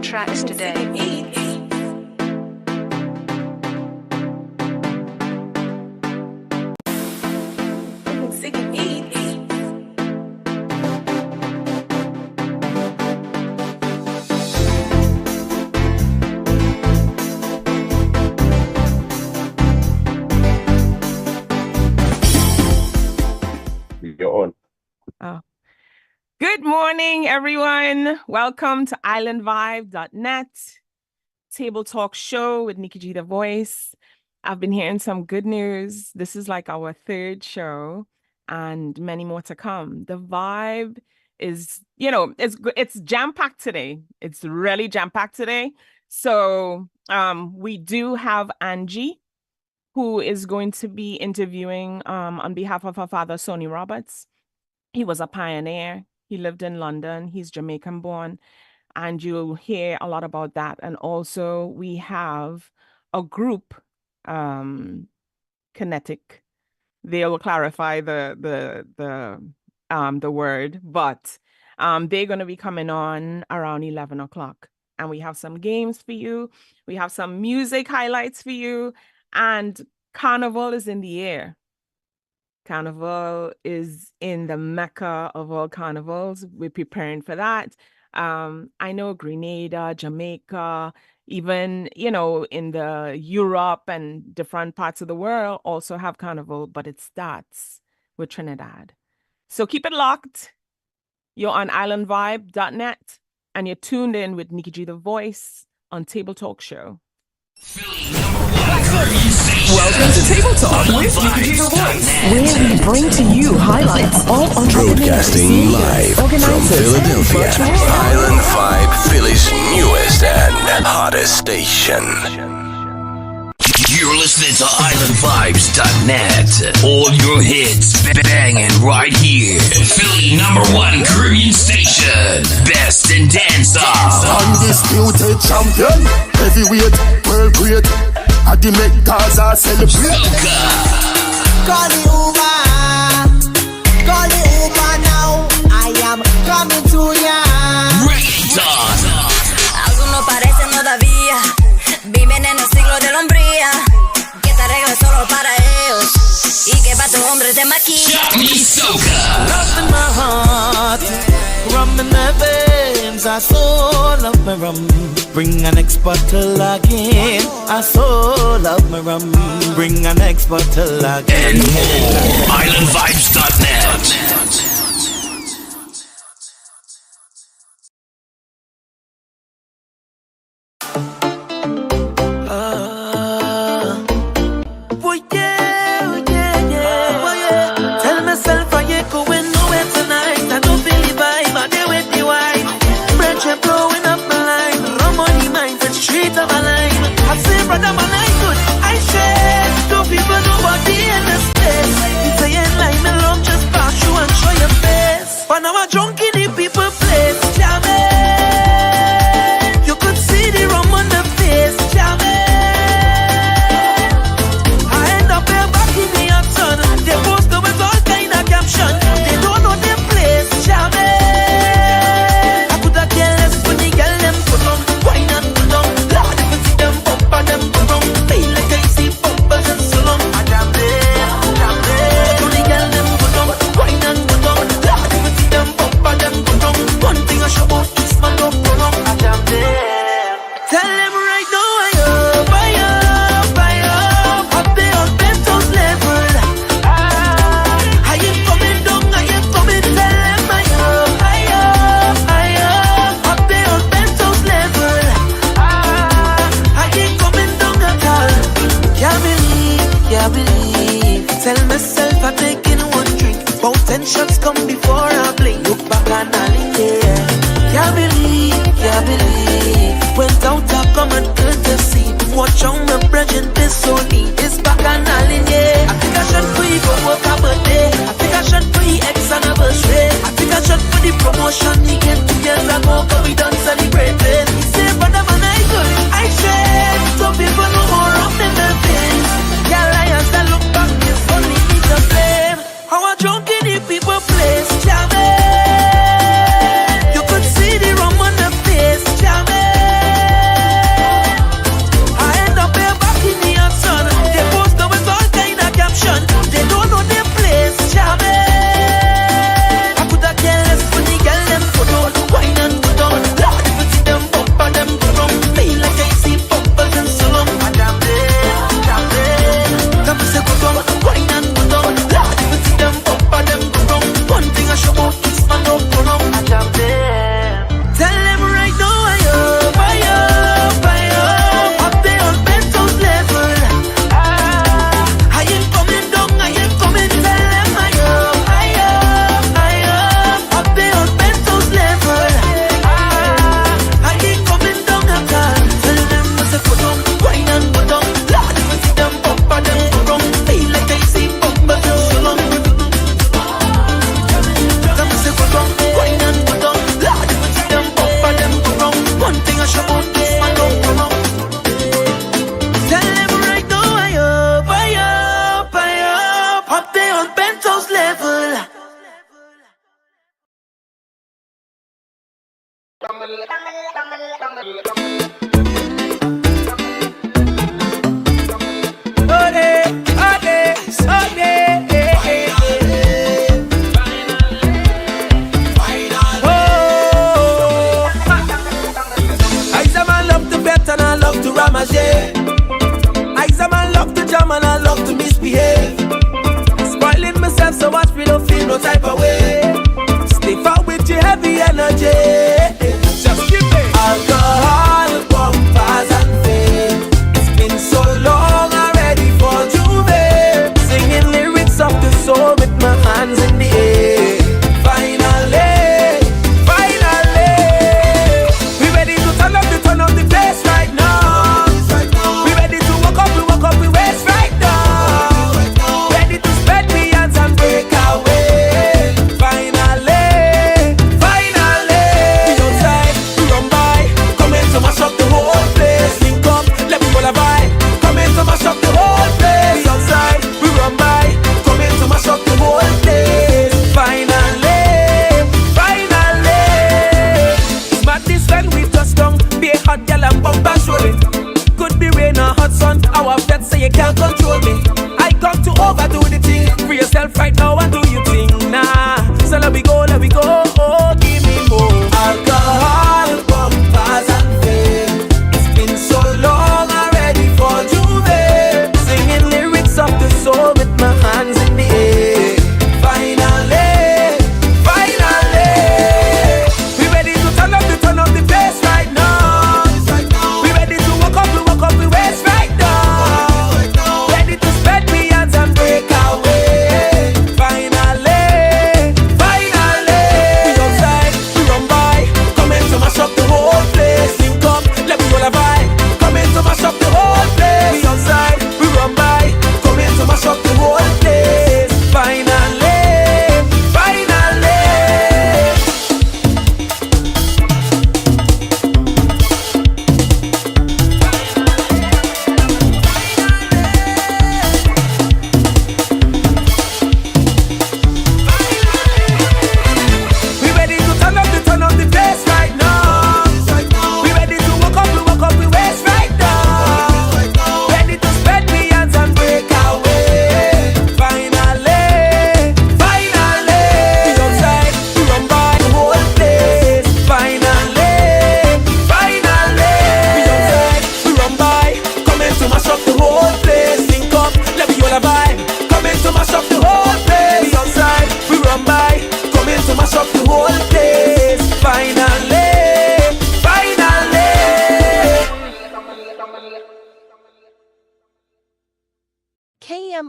tracks today. You're on. Oh. Good morning, everyone. Welcome to islandvibe.net table talk show with Nikki G The Voice. I've been hearing some good news. This is like our third show and many more to come. The vibe is, it's jam-packed today. It's really jam-packed today. So we do have Angie, who is going to be interviewing on behalf of her father, Sonny Roberts. He was a pioneer. He lived in London. He's Jamaican born. And you'll hear a lot about that. And also we have a group, KINETIC. They will clarify the word, but they're going to be coming on around 11 o'clock. And we have some games for you. We have some music highlights for you. And Carnival is in the air. Carnival is in the Mecca of all carnivals. We're preparing for that. I know Grenada, Jamaica, even, in the Europe and different parts of the world also have Carnival, but it starts with Trinidad. So keep it locked. You're on islandvibe.net and you're tuned in with Nikki G The Voice on Table Talk Show. Welcome to Table Talk with Nikki G The Voice, where we bring to you highlights of broadcasting live from Philadelphia, Island Vibe, Philly's newest and hottest station. You're listening to islandvibes.net. All your hits banging right here. Philly #1 Caribbean station. Best in dance-off. Undisputed champion. Heavyweight, world great. I the make Gaza celebrate. Soca. Call the Uber. Call the Uber now. I am coming to ya. Reggaeton. Algunos parecen todavía viven en el siglo de la hombría. Que te arregles solo para ellos y que para tu hombre te maquilla. Chuck me Soca. Love in my heart, rum in my veins. I so love my rum. Bring an next bottle again. I so love my rum. Bring an next bottle again. And more. islandvibes.net. Tell myself I ain't going nowhere tonight. I don't feel the vibe, I dey with the wine. Friendship blowing up my line. Rum on the mind, the street of a line. I say, brother, man, I good. I share. Don't people nobody in this place. It's a end line, me love just pass you and show your face. But now I'm drunk in the people place. Jamming. You could see the rum on the face. Jamming. They post up with all kind of caption. They don't know their place, jamming. I could have cared less when the girl them put on. Wine and put on. Lord, if you see them bump and them put on. Feel like I see bumpers and so long. I jamming, jamming. To the girl them put on. Wine and put on. Lord, if you see them bump and them put on. One thing I show about this man no put on. I jamming. Tell them right now I up, I up, I up. Up there on Bento's level. Tell myself I'm taking one drink. Both 10 shots come before I blink. Look back and all in there. Can't believe. Went out to come and courtesy. Watch on my brethren, this so neat. It's back and all in there. I think I should free go work a birthday. I think I should free X anniversary. I think I should for the promotion. He get together, go we done celebrating. He say, brother man, I good. I share. Some people know more of them than things. Yeah, lions that look back, it's only me to blame. How I drunk in the people place, jamming. You could see the rum on the face, jamming. I end up here back in the action. They post up with all kind of caption. They don't know their place, jamming. I could have cared less when the girl them put on. Wine and put on. Lord, if you see them bump and them put on. Feel like I see bumpers and so long. I jamming. Wine and put on. Lord, if you see them bump and them put on. One thing I show about this man no put on. I jam them. Tell them right now I up. Up there on Bento's level. I ain't coming down, I ain't coming. Tell them I up. Up there on Bento's level. I ain't coming down at all. Tell them I say put on. Wine and put on. Lord, if you see them bump and them put on. Feel like I see bumpers and so long. Them say put on. Wine and put on. Lord, if you see them bump and them put on. One thing I show about this man no put on. Tell them right now I up. Up there on Bento's level. I love to jam and I love to misbehave. Spoiling myself so much we don't feel no type of way. Stay far with your heavy energy. Just give me alcohol.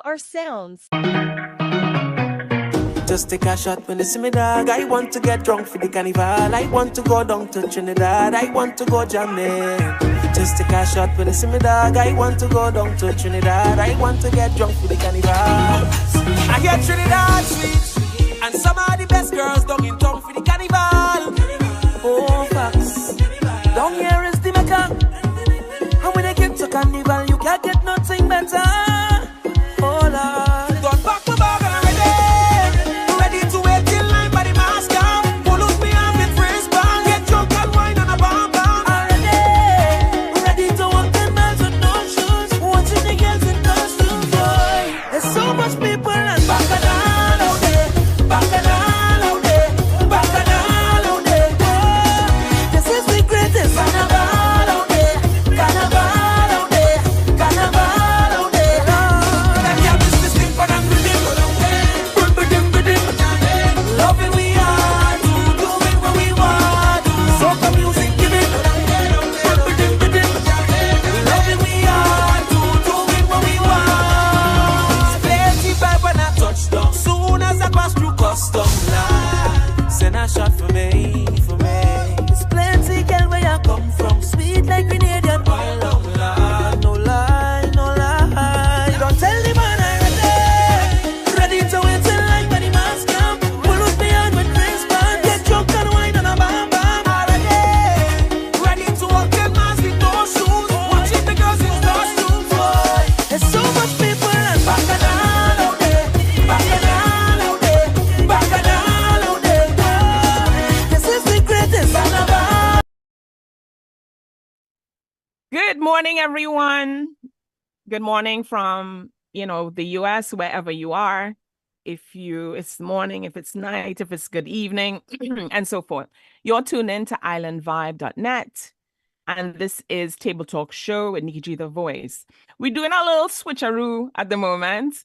are sounds. Just take a shot when you see me, dog. I want to get drunk for the carnival. I want to go down to Trinidad. I want to go jamming. Just take a shot when you see me, dog. I want to go down to Trinidad. I want to get drunk for the carnival. I get Trinidad sweet, and some of the best girls down in town for the carnival. Oh, facts. Down here is the Mecca. And when they get to carnival, you can't get nothing better. Oh, Lord. Don't back my bag and I'm ready to wait till line by the mask down. Pull up me on with freeze bang. Get drunk and wine on a bomb bomb. Ready to walk 10 miles with no shoes. Watching the girls in costumes, boy. There's so much people and bacchanal out there. Bacchanal out there. Bacchanal out there. This is the greatest carnival out there. Carnival out there. Carnival out there. I can't miss this thing for them to live. Loving we are, doing what we want. Soca music, give it. Loving we are, doing what we want. Plenty vibe when I touchdown. Soon as I pass through custom line, send a shot for me, for me. It's plenty girl where I come from, sweet like Grenadian oil. No lie, no lie. Don't tell the man I'm ready to wait till like when the mask come. Pull up me on with drinks, man. Get drunk and wine on a bam bam. Ready to walk in mask with no shoes. Watching the girls in costumes, boy. There's so much people and bacchanal out there. Bacchanal out there. Bacchanal out there. This is the greatest carnival. Good morning, everyone. Good morning from, the US, wherever you are. It's morning, if it's night, if it's good evening, and so forth. You're tuned in to islandvibe.net, and this is Table Talk Show with Nikki G The Voice. We're doing a little switcheroo at the moment,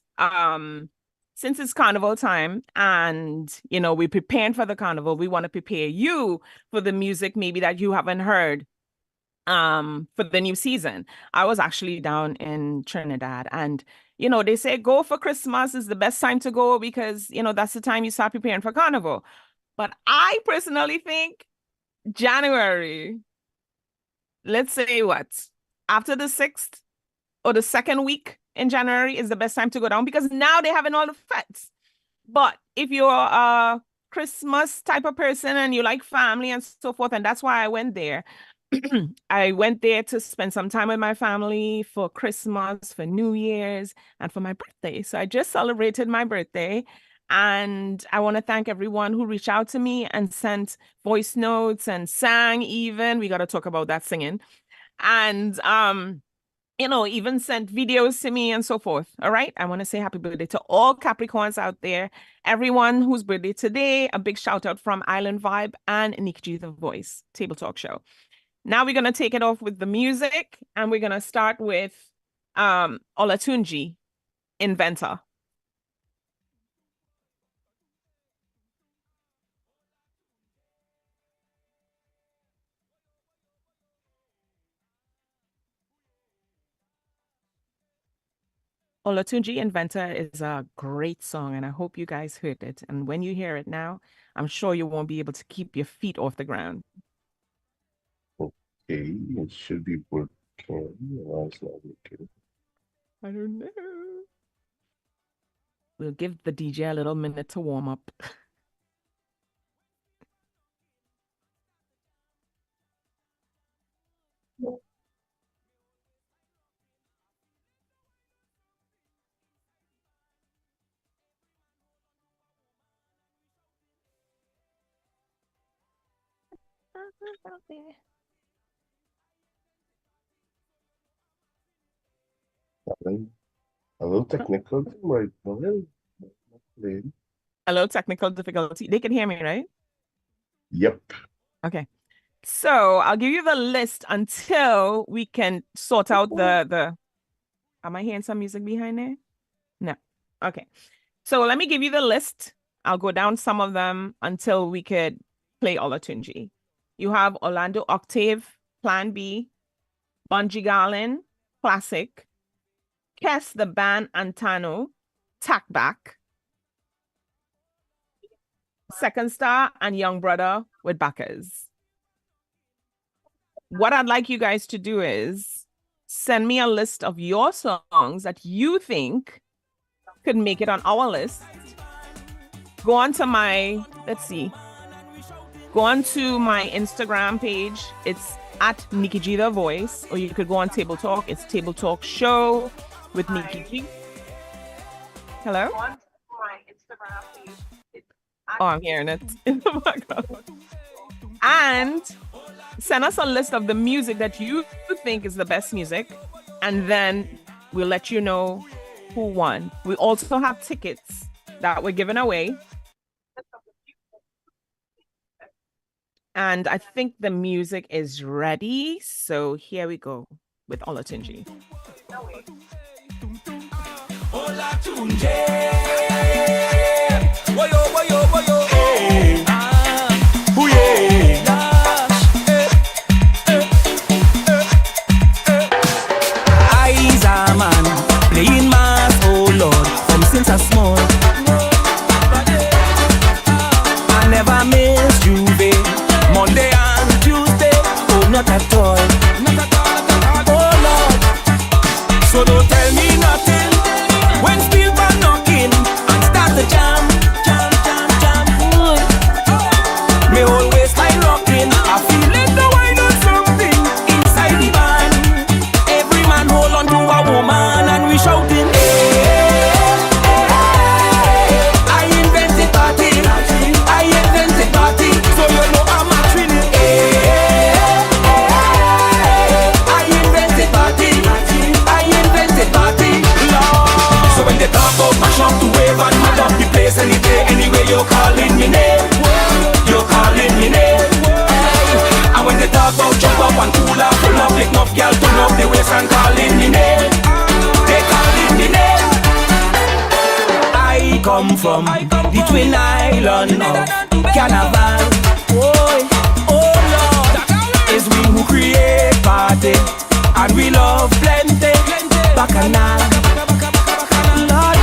since it's carnival time, and, we're preparing for the carnival. We want to prepare you for the music maybe that you haven't heard for the new season. I was actually down in Trinidad, and they say go for Christmas is the best time to go because that's the time you start preparing for carnival. But I personally think January, let's say after the 6th or the second week in January is the best time to go down because now they're having all the fets. But if you're a Christmas type of person and you like family and so forth, and that's why I went there. I went there to spend some time with my family for Christmas, for New Year's, and for my birthday. So I just celebrated my birthday. And I want to thank everyone who reached out to me and sent voice notes and sang even. We got to talk about that singing. And, even sent videos to me and so forth. All right. I want to say happy birthday to all Capricorns out there. Everyone whose birthday today, a big shout out from Island Vibe and Nikki G The Voice Table Talk Show. Now we're going to take it off with the music, and we're going to start with Olatunji, Inventor. Olatunji Inventor is a great song, and I hope you guys heard it. And when you hear it now, I'm sure you won't be able to keep your feet off the ground. Okay, it should be working. Why it's not working? I don't know. We'll give the DJ a little minute to warm up. A little technical thing right now. A little technical difficulty. They can hear me, right? Yep. Okay. So I'll give you the list until we can sort out the. Am I hearing some music behind there? No. Okay. So let me give you the list. I'll go down some of them until we could play Olatunji. You have Orlando Octave, Plan B, Bungie Garlin, Classic, Kes the Band Antano, Tack Back. Second Star and Young Brother with Backers. What I'd like you guys to do is send me a list of your songs that you think could make it on our list. Go on to my, go on to my Instagram page. It's at Nikki G The Voice, or you could go on Table Talk. It's Table Talk Show with Nikki G. Hello? Go on to my Instagram page. Oh, I'm hearing it in the background. And send us a list of the music that you think is the best music, and then we'll let you know who won. We also have tickets that we're giving away. And I think the music is ready. So here we go with Olatunji. Eyes are man, playing mass, oh Lord, from since I small. I never missed Juve, Monday and Tuesday, oh not at all. Oh Lord, so don't tell me nothing when still band knocking and start the jam. Me whole waistline rocking, I feel it the wine on something inside the band. Every man hold on to a woman and we shouting. I invented party, so you know I'm a trillion. I invented party, Lord. So when they talk about mash up to wave and mad up the place any day, anyway you're calling me name. You're calling me name. And when they talk about jump up and pull up, make enough girl turn up the waist and calling me name. They calling me name. I come from the Twin Island of Carnival. Oh Lord, it's we who create party and we love plenty bacchanal. Lord,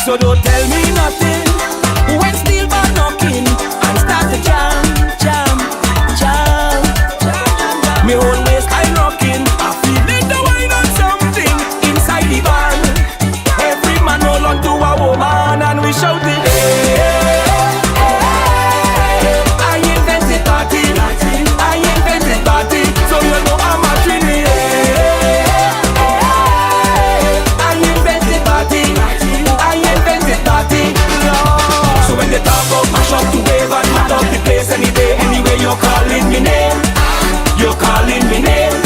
so don't tell me nothing when still band knocking and start the jam. Me whole waist I rocking, I feel it the wine on something inside the band. Every man hold on to a woman and we shouting. I invented party, so you know I'm a trinity. I invented party, Lord. So when they talk about mash up to wave and mad up the place any day, anyway you're calling me name. You're calling me name.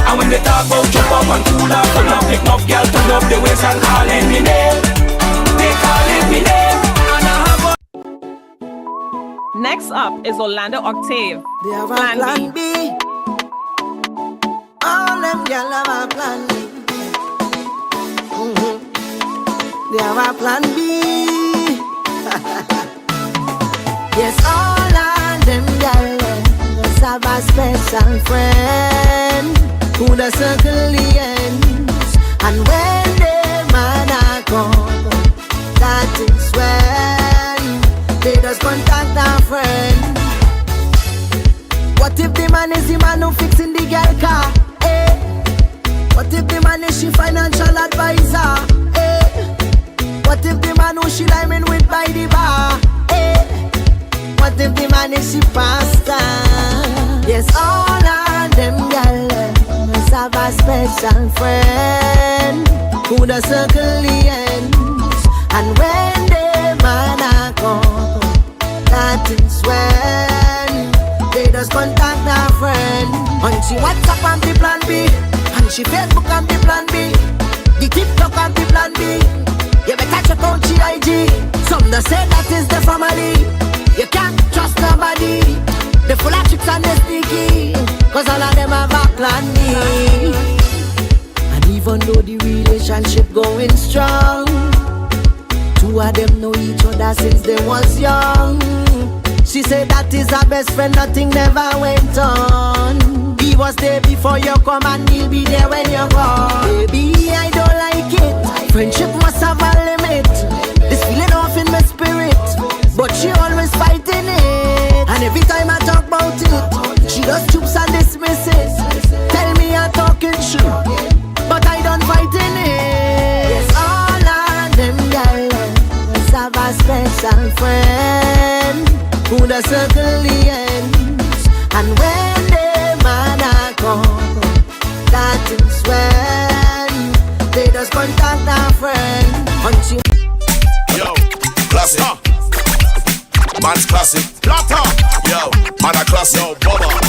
And when they talk about jump up and cool up, turn up, make enough girl turn up the waist and calling me name. They calling me name. And I have Next up is Orlando Octave. They have a Plan B. All them gyal have a plan B. They have a plan B. Yes, all of them gyal must have a special friend who the circle the ends. And when they man a come, that is when they just contact a friend. What if the man is the man who fixing the girl car? What if the man is she financial advisor? What if the man who she diamond with by the bar? What if the man is she pastor? Yes, all of them gyal must have a special friend who the circle the ends. And when the man a come, that is when they just contact their friend. And she WhatsApp on the plan B, and she Facebook on the plan B, the TikTok on the plan B. You better check out she IG. Some they say that is the family. You can't trust nobody. They full of tricks and they sneaky, cause all of them have a plan B. And even though the relationship going strong, two of them know each other since they was young. She said that is her best friend, nothing never went on. He was there before you come and he'll be there when you go. Friendship must have a limit. This feeling off in my spirit, but she always fighting it. And every time I talk about it, she just stoops and dismisses. Tell me I'm talking shit, but I don't fighting it. Yes, all of them girls have a special friend who the circle the ends. And when the man come, that is when they just contact a friend. Until yo, classic. Man's classic. Plata. Yo, man a classic. Yo, Bubba.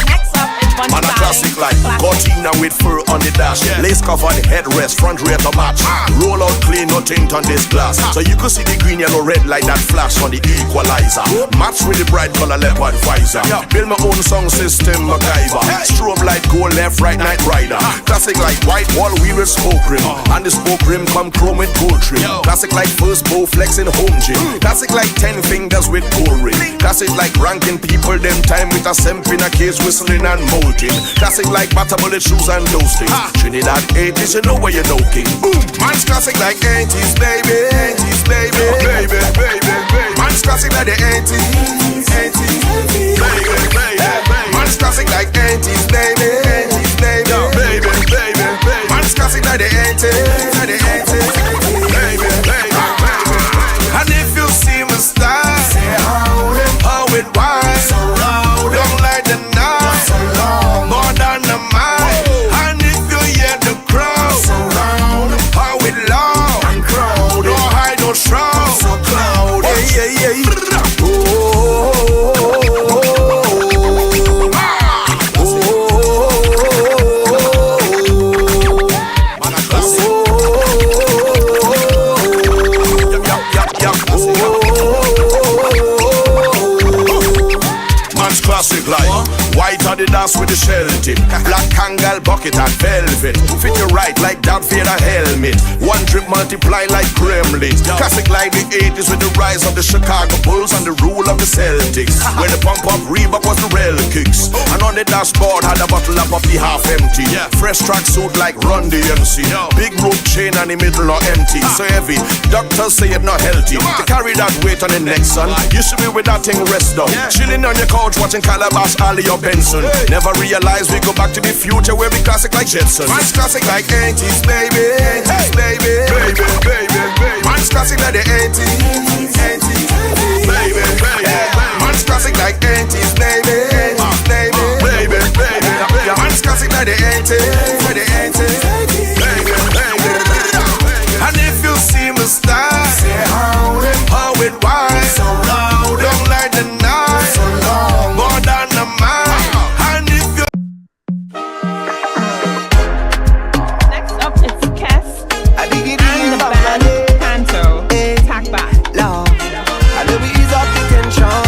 Man a classic like Cortina with fur on the dash, lace cuff on the headrest, front rear to match. Roll out clean, no tint on this glass, so you can see the green, yellow, red like that flash on the equalizer. Match with the bright color leopard visor. Build my own sound system, MacGyver. Strobe light, go left, right, night rider. Classic like white wall wheel with spoke rim, and the spoke rim come chrome with gold trim. Classic like first bow flex in home gym. Classic like 10 fingers with gold ring. Classic like ranking people them time with a semp in a case whistling and molting. Classic like butter bullet shoes and those things. Trinidad 80s, you know where you know king. Boom. Man's classic like 80s, baby. 80s, baby. Baby, baby, baby. Man's classic like the 80s. 80s, baby, baby. Man's classic like 80s, baby. 80s, baby. Baby, baby, baby. Man's classic like the 80s. Like the 80s. Baby, baby, baby. And if you see my style, say how it winds. Don't like the night, more than the mind. And if you hear the crowd, how it loud, no high, no shroud, so cloud. Yeah, yeah, yeah. Classic like white Adidas with the shell tip, black Kangal bucket and velvet. Fit you right like Darth Vader helmet. One drip multiply like Kremlin. Classic like the 80s with the rise of the Chicago Bulls and the rule of the Celtics. When the pump up Reebok was the rail kicks, and on the dashboard had a bottle up of the half empty. Fresh track suit like Run DMC. Big rope chain and the middle not empty. So heavy, doctors say it not healthy. To carry that weight on the neck, son, you should be with that thing rest down. Chilling on your couch watching Calabash, Alyah, Benson. Never realize we go back to the future where we classic like Jetson. Man's classic like 80s, baby. 80s, baby. Baby, baby, baby. Man's classic like the 80s. 80s, baby, baby. Man's classic like 80s, baby. 80s, baby. Baby, baby, baby. Man's classic like the 80s. Like the 80s, baby, baby. And if you see my style, say how it winds. So loud, don't like the night. So long, more than the mind. And if you Next up, it's Kes and the band Canto. Tack back. Lord, I know we ease up the tension.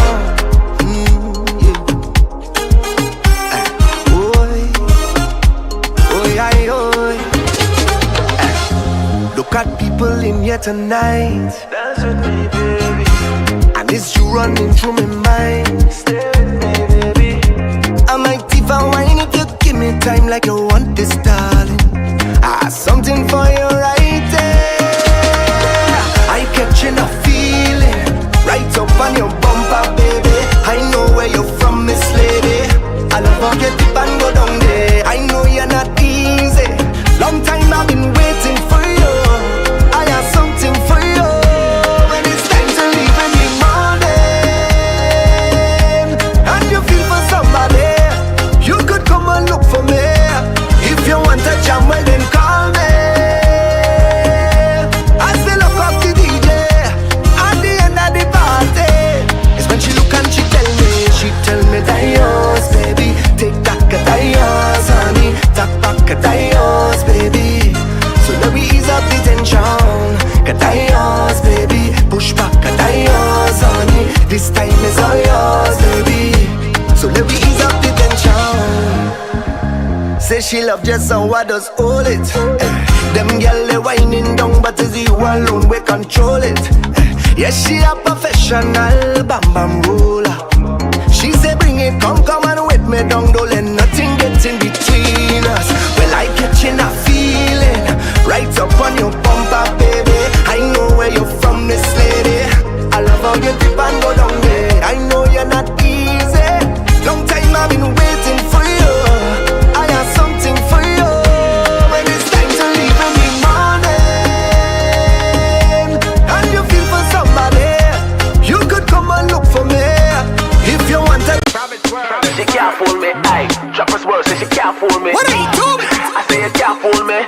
Look at people in here tonight. Dance with me, baby. And it's you running through my mind. Stay with me, baby. I might even whine if you give me time like you want this, darling. I have something for you right there. I catching a feeling right up on your bumper, baby. I know where you're from, Miss Lady. I'll never get deep and go down there. I know you're not easy. Long time I've been waiting for you. I have something for you. When it's time to leave in the morning, and you feel for somebody, you could come and look for me. If you want a jam, well then call me. As they look up the DJ at the end of the party, it's when she look and she tell me that yours, baby. Take that that yours, honey. Take back that yours, baby. So let me ease up the tension. That yours, baby. Push back that yours, honey. This time is all yours, baby. So let me ease up the tension. Say she love just so I just hold it. Them gyal they whining down, but it's you alone we control it. Yes, she a professional bam bam roller. She say bring it, come and with me down. Don't let nothing get in between us. Well, I catching a feeling right up on your bumper, baby. I've been waiting for you. I have something for you. When it's time to leave in the morning, and you feel for somebody, you could come and look for me. If you want to. She can't fool me, aye. Drop us words, say she can't fool me. What are you doing? I say you can't fool me.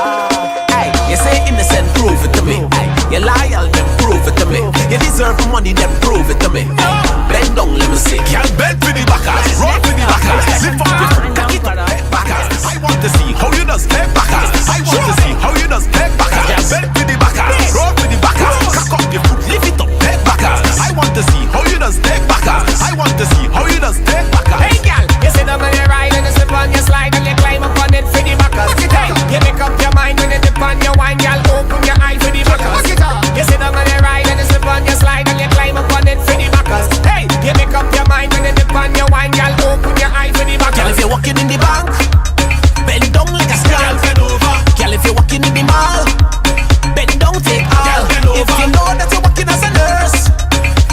Aye, you say innocent, prove it to me. Aye, you loyal, then prove it to me. You deserve money, then prove it to me. Aye, bend down, let me see. Can't bend for the backers, roll for the backers. Lift up your foot, cock it up, head backers. I want to see how you does head backers. I want to see how you does head backers. Can't bend for the backers, roll for the backers. Cock up your foot, lift it up, head backers. I want to see how you does head backers. I want to see how you does head backers. Hey girl, you sit down on your ride and you slip on your slide and you climb up on it for the backers. Hey, you make up your mind when you dip on your wine, girl. Open your eye for the backers. You sit down on your ride and you slip on your slide and you climb up on it for the backers. Hey, you make up your mind when you dip on your wine, girl. Open your eye for the backers. Girl, if you're walking in the bank, bend down like a scam. Girl, if you're walking in the mall, bend down, take all. If you know that you're working as a nurse,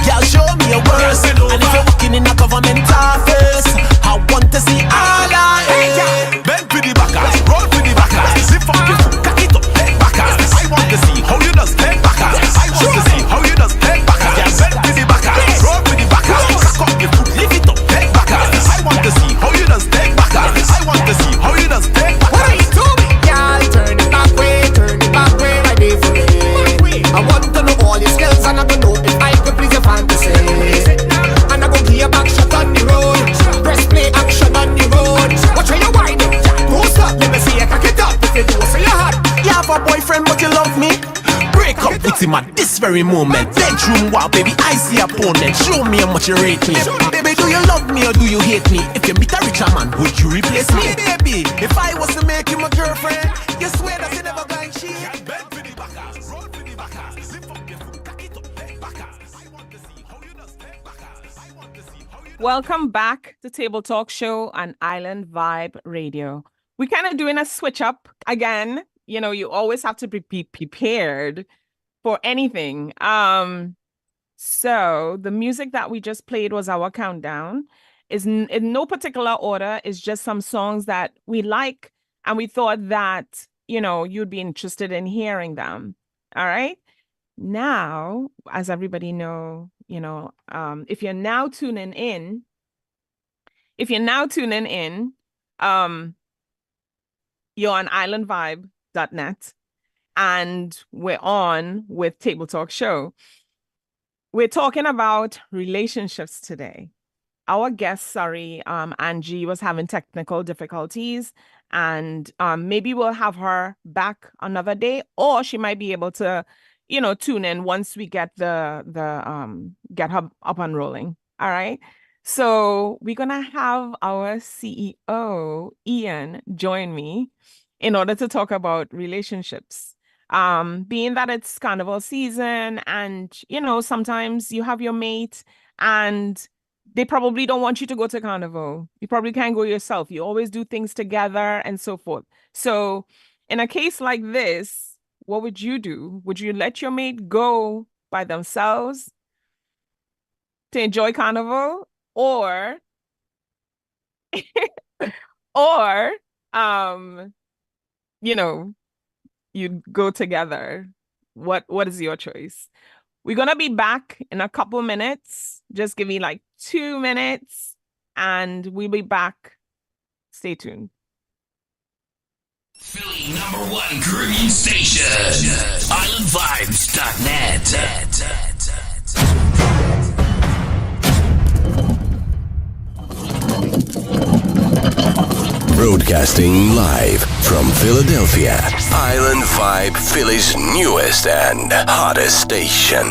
girl, show me your worst. And if you're working in a government office, I want to see all of it. Bend for the backers, roll for the backers. Lift up your foot, cock it up, head backers. I want to see how you does head backers. I want to see how you does head backers. Bend for the backers, roll for the backers. Cock up your foot, lift it up, head backers. I want to see how you does head backers. I want to see how you does head backers. What are you doing? Girl, turn it back way, right there for me. I want to know all your skills and I don't know if I could please your fantasy. And I go give you back shot on the road. Press play action on the road. Watch how you wind up, don't stop. Let me see you cock it up. If you do, so you hot. You have a boyfriend but you love me. Break up with him at this very moment. Bedroom wow, baby, I see opponent. Show me how much you rate me. Baby, do you love me or do you hate me? If you meet a richer man, would you replace me? Baby, if I was to make you my girlfriend, you swear that you never going cheat. Bend for the backers, roll for the backers. Lift up your foot, cock it up, head backers. I want to see how you does head backers. I want to see how you does. Welcome back to Table Talk Show on Island Vibe Radio. We're kind of doing a switch up again. You know, you always have to be prepared for anything. So the music that we just played was our countdown. Is in no particular order. It's just some songs that we like and we thought that, you know, you'd be interested in hearing them. All right. Now, as everybody know, you know, if you're now tuning in, you're on islandvibe.net and we're on with Table Talk Show. We're talking about relationships today. Our guest, Angie, was having technical difficulties, and maybe we'll have her back another day, or she might be able to, you know, tune in once we get get her up and rolling. All right. So we're gonna have our CEO, Ian, join me in order to talk about relationships. Being that it's carnival season, and you know, sometimes you have your mate and they probably don't want you to go to carnival. You probably can't go yourself. You always do things together and so forth. So in a case like this, what would you do? Would you let your mate go by themselves to enjoy carnival, or you know, you'd go together? What is your choice? We're gonna be back in a couple minutes. Just give me like 2 minutes and we'll be back. Stay tuned. Philly #1 Caribbean station, islandvibes.net. Broadcasting live from Philadelphia, Island Vibe, Philly's newest and hottest station.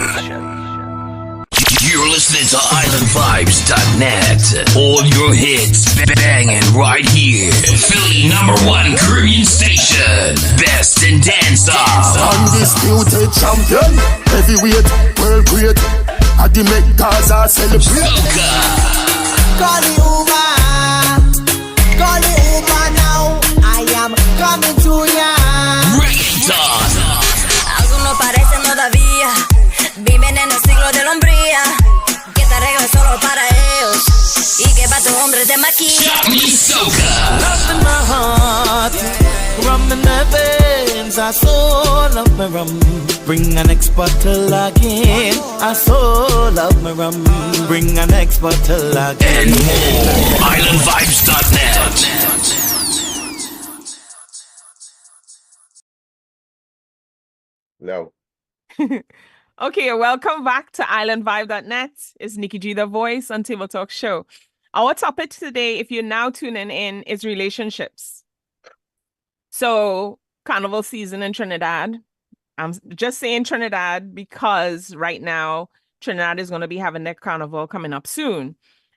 You're listening to islandvibes.net. All your hits banging right here. Philly #1 Caribbean station. Best in dancehall. Undisputed champion. Heavyweight, world great. At the Met Gaza celebrate. Soca. Call the Uber. Call the Uber now. I am coming to ya. Reggaeton. Algunos parecen todavía viven en el siglo de la hombría, que te arreglan solo para ellos y que para pa' tu hombre te maquilla. Soca. Love in my heart, rum in my veins. I so love my rum. Bring an next bottle again. I so love my rum. Bring an next bottle again. And more. IslandVibes.net. No. Okay, welcome back to IslandVibe.net. It's Nikki G The Voice on Table Talk Show. Our topic today, if you're now tuning in, is relationships. So, carnival season in Trinidad. I'm just saying Trinidad because right now, Trinidad is going to be having their carnival coming up soon.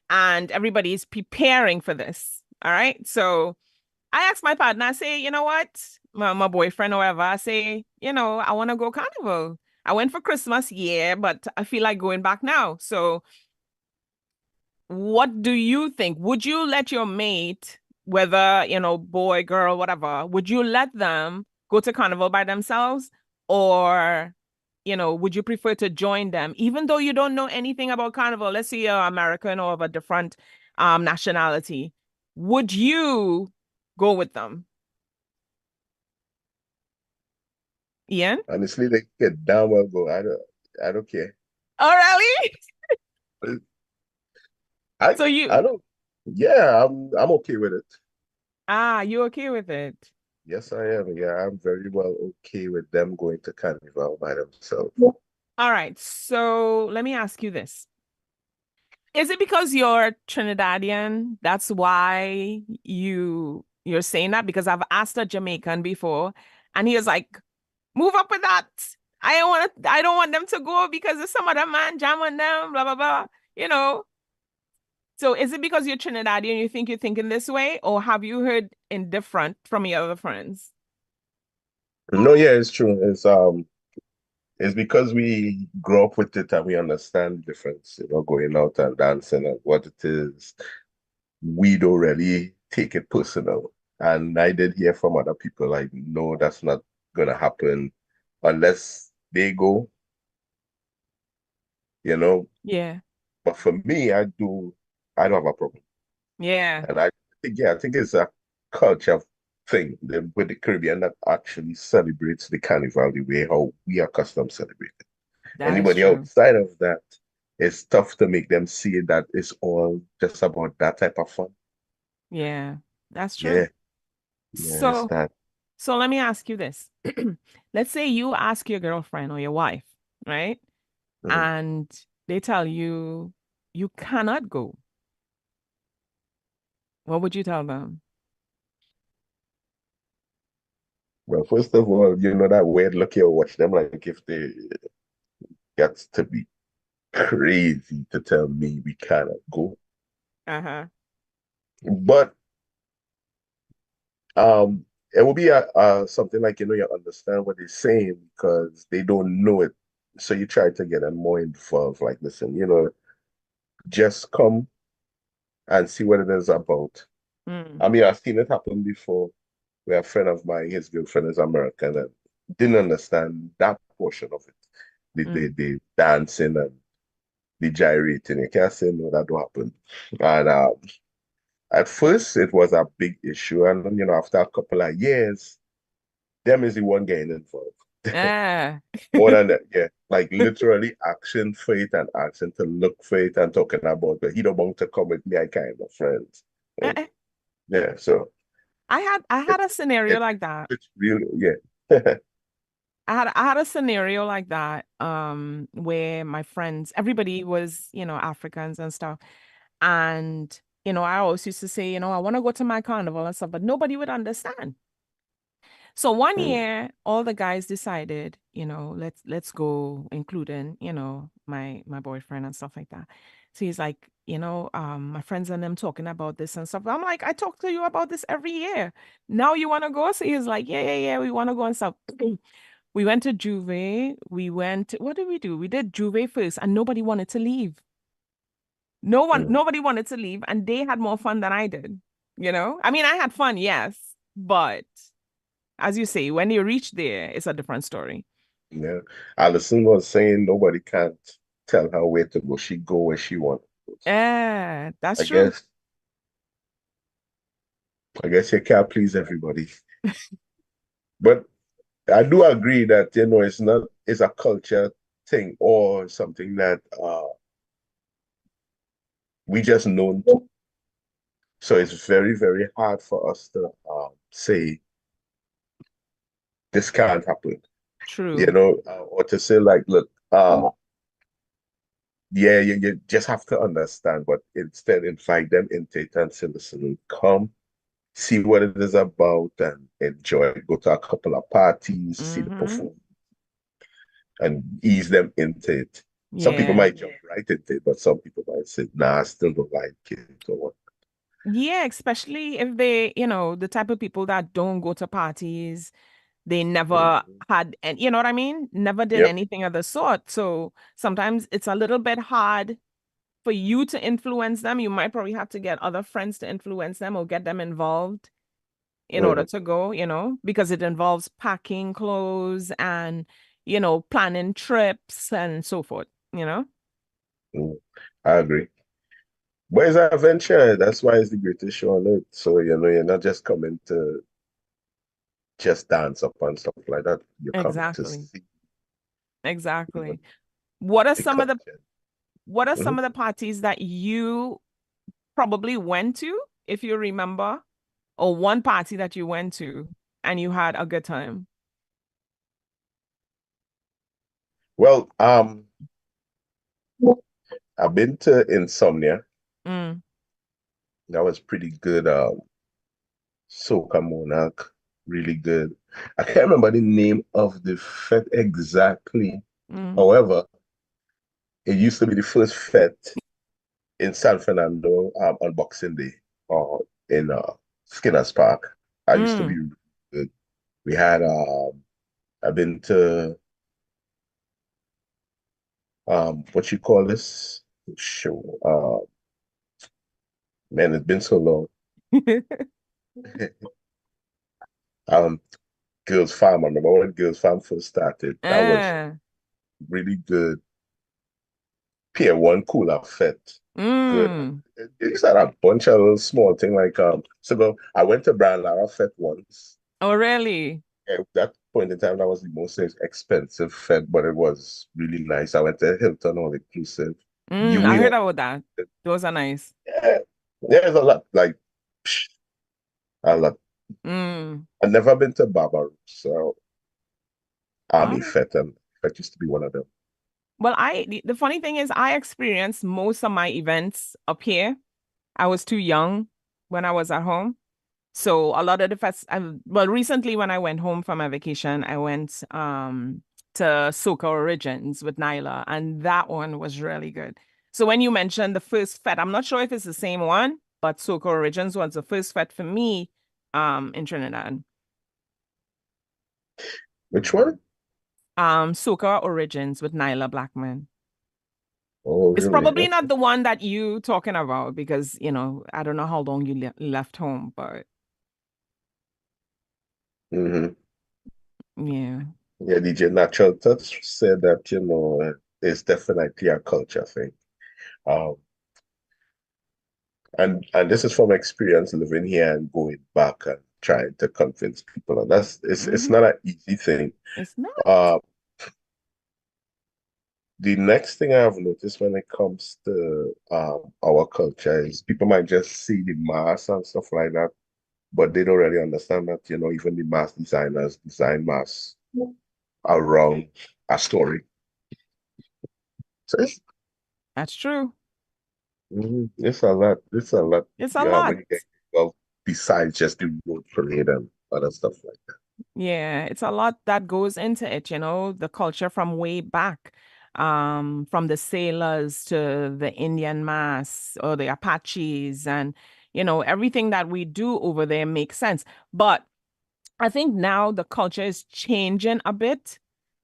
And everybody's preparing for this. All right. So, I asked my partner, I say, you know what? My boyfriend or whatever, I say, I want to go carnival. I went for Christmas, yeah, but I feel like going back now. So what do you think? Would you let your mate, whether, boy, girl, whatever, would you let them go to carnival by themselves? Or, would you prefer to join them? Even though you don't know anything about carnival, let's say you're American or of a different nationality, would you go with them? Ian? Honestly, they could damn well go. I don't care. Oh, really? I So you I don't. Yeah, I'm okay with it. you okay with it? Yes, I am. Yeah, I'm very well okay with them going to carnival by themselves. All right. So let me ask you this. Is it because you're Trinidadian? That's why you're saying that? Because I've asked a Jamaican before, and he was like, move up with that. I don't want them to go because there's some other man jamming them, blah blah blah. So is it because you're Trinidadian you think you're thinking this way, or have you heard indifferent from your other friends? No, yeah, it's true. It's because we grew up with it and we understand the difference, going out and dancing and what it is. We don't really take it personal. And I did hear from other people, like, no, that's not gonna happen unless they go, Yeah. But for me, I don't have a problem. Yeah. And I think it's a culture thing with the Caribbean that actually celebrates the carnival the way how we are accustomed to celebrate it. That is Anybody true. outside of that, it's tough to make them see that it's all just about that type of fun. Yeah, that's Yeah. true. Yeah, it's that. So let me ask you this. Let's say you ask your girlfriend or your wife, right? And they tell you you cannot go. What would you tell them? Well, first of all, that weird look you watch them like if they got to be crazy to tell me we cannot go. Uh-huh. But it will be something like, you understand what they're saying because they don't know it. So you try to get them more involved, like, listen, just come and see what it is about. I mean, I've seen it happen before where a friend of mine, his girlfriend is American and didn't understand that portion of it. The dancing and the gyrating. You can't say no, that don't happen. And at first it was a big issue. And after a couple of years, them is the one getting involved. More than that, yeah. Like literally asking for it and asking to look for it and talking about it. He don't want to come with me, I kind of friends. Yeah, so I had a scenario like that. It's really, yeah. I had a scenario like that where my friends, everybody was, Africans and stuff. And, I always used to say, I want to go to my carnival and stuff, but nobody would understand. So one year, all the guys decided, let's go, including, my boyfriend and stuff like that. So he's like, my friends and them talking about this and stuff. I'm like, I talk to you about this every year. Now you want to go? So he's like, yeah, we want to go and stuff. We went to Juve. What did we do? We did Juve first and nobody wanted to leave. Nobody wanted to leave and they had more fun than I did, I mean, I had fun, yes, but as you say, when you reach there, it's a different story. Yeah. Alison was saying nobody can't tell her where to go. She go where she wants. Yeah, that's I true. guess I guess you can't please everybody. But I do agree that, it's a culture thing or something that we just known to. So it's very, very hard for us to say this can't happen, True. or to say like, look, yeah, you just have to understand, but instead invite them into it and say, listen, come, see what it is about and enjoy. Go to a couple of parties, see the performance, and ease them into it. Some people Yeah. might jump right into it, but some people might say, nah, I still don't like it or what. Yeah, especially if they, the type of people that don't go to parties, they never had, and you know what I mean? Never did Yep. anything of the sort. So sometimes it's a little bit hard for you to influence them. You might probably have to get other friends to influence them or get them involved in order to go, because it involves packing clothes and, planning trips and so forth, I agree. But it's an adventure. That's why it's the greatest show on earth. So, you're not just coming to just dance up and stuff like that. You're coming to Exactly. see Exactly. What are the some of the culture. what are some of the parties that you probably went to, if you remember, or one party that you went to and you had a good time? Well, I've been to Insomnia. Mm. That was pretty good. Soca Monarch, really good. I can't remember the name of the fete exactly. However, it used to be the first fete in San Fernando on Boxing Day or in Skinner's Park. I used to be really good. We had I've been to what you call this show? Man, it's been so long. Girls Farm. I remember when Girls Farm first started. That was really good. Pier One Cooler Fete. Good. It used to have a bunch of little small thing like so I went to Brand Lara Fete once. Oh, really? At that point in time, that was the most expensive fete, but it was really nice. I went to Hilton all inclusive. I heard about that. Those are nice. Yeah, there's a lot. Like a lot. I've never been to Barbaros, so Army Fete, and that used to be one of them. Well, the funny thing is I experienced most of my events up here. I was too young when I was at home. So a lot of the well, recently when I went home from my vacation, I went to Soca Origins with Nyla, and that one was really good. So when you mentioned the first fete, I'm not sure if it's the same one, but Soca Origins was the first fete for me in Trinidad. Which one? Soca Origins with Nyla Blackman. Oh, really? It's probably not the one that you talking about because, I don't know how long you left home, but yeah. Yeah, DJ Natural Touch said that, it's definitely a culture thing. And this is from experience living here and going back and trying to convince people. And it's not an easy thing. It's not. The next thing I've noticed when it comes to our culture is people might just see the mask and stuff like that, but they don't really understand that, even the mask designers design masks around a story. So that's true. It's a lot. It's a lot. It's a lot. When you get involved, besides just the road parade and other stuff like that. Yeah, it's a lot that goes into it, the culture from way back, from the sailors to the Indian mass or the Apaches, and everything that we do over there makes sense. But I think now the culture is changing a bit.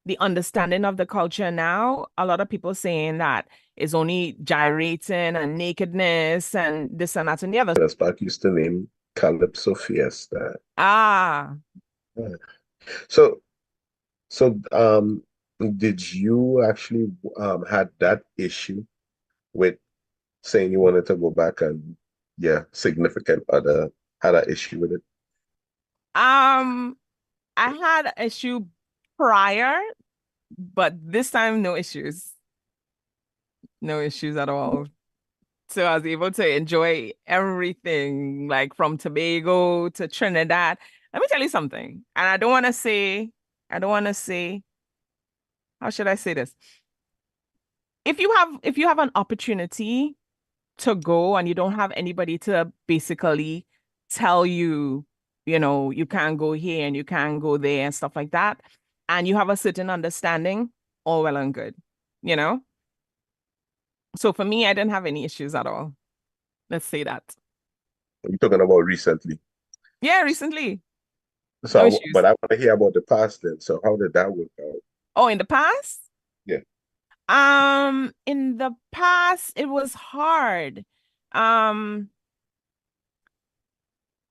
The understanding of the culture now, a lot of people saying that is only gyrating and nakedness and this and that and the other. That's back used to name Calypso Fiesta. So did you actually had that issue with saying you wanted to go back and significant other had an issue with it? I had an issue prior, but this time no issues. No issues at all. So I was able to enjoy everything, like from Tobago to Trinidad. Let me tell you something. And I don't want to say, how should I say this? If you have an opportunity to go and you don't have anybody to basically tell you, you can't go here and you can't go there and stuff like that, and you have a certain understanding, all well and good, you know? So for me, I didn't have any issues at all. Let's say that. You're talking about recently. Yeah, recently. So, No issues. but I want to hear about the past then. So how did that work out? Oh, in the past? Yeah. In the past, it was hard.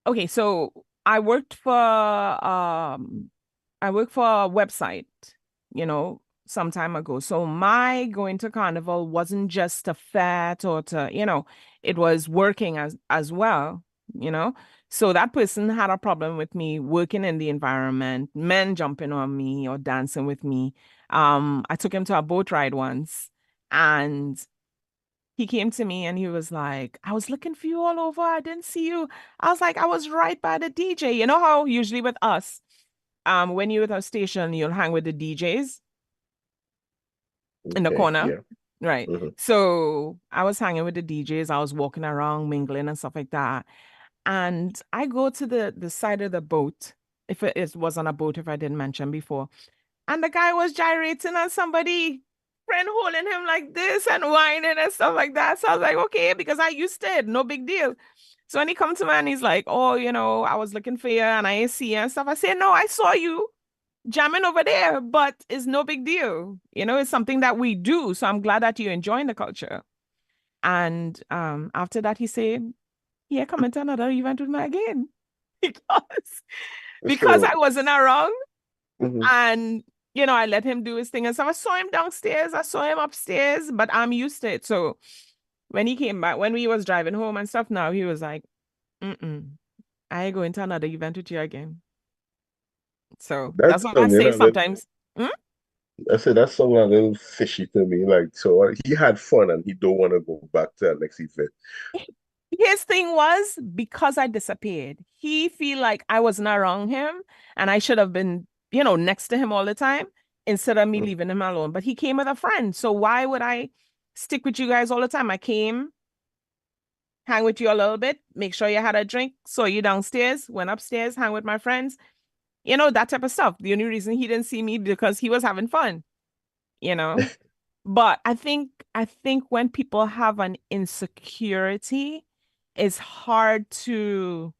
Okay, so I worked for a website, some time ago. So my going to Carnival wasn't just a fete or it was working as well, So that person had a problem with me working in the environment, men jumping on me or dancing with me. I took him to a boat ride once, and he came to me and he was like, I was looking for you all over. I didn't see you. I was like, I was right by the DJ. You know how usually with us, when you're at a station, you'll hang with the DJs in the corner. Yeah. Right. So I was hanging with the DJs. I was walking around, mingling and stuff like that. And I go to the side of the boat, if it was on a boat, if I didn't mention before. And the guy was gyrating on somebody, friend holding him like this and whining and stuff like that. So I was like, okay, because I used to it, no big deal. So when he comes to me and he's like, oh, I was looking for you and I ain't see you and stuff. I say, no, I saw you jamming over there, but it's no big deal. It's something that we do. So I'm glad that you're enjoying the culture. And after that, he said, yeah, come into another event with me again. because I wasn't around. And I let him do his thing. And so I saw him downstairs, I saw him upstairs, but I'm used to it. So when he came back, when we was driving home and stuff now, he was like, I ain't going to another event with you again. So that's what I say sometimes. I said that's something a little fishy to me. Like, so he had fun and he don't want to go back to that next event. His thing was, because I disappeared, he feel like I wasn't around him and I should have been, next to him all the time instead of me leaving him alone. But he came with a friend. So why would I stick with you guys all the time? I came, hang with you a little bit, make sure you had a drink, saw you downstairs, went upstairs, hang with my friends, that type of stuff. The only reason he didn't see me because he was having fun, But I think when people have an insecurity, it's hard to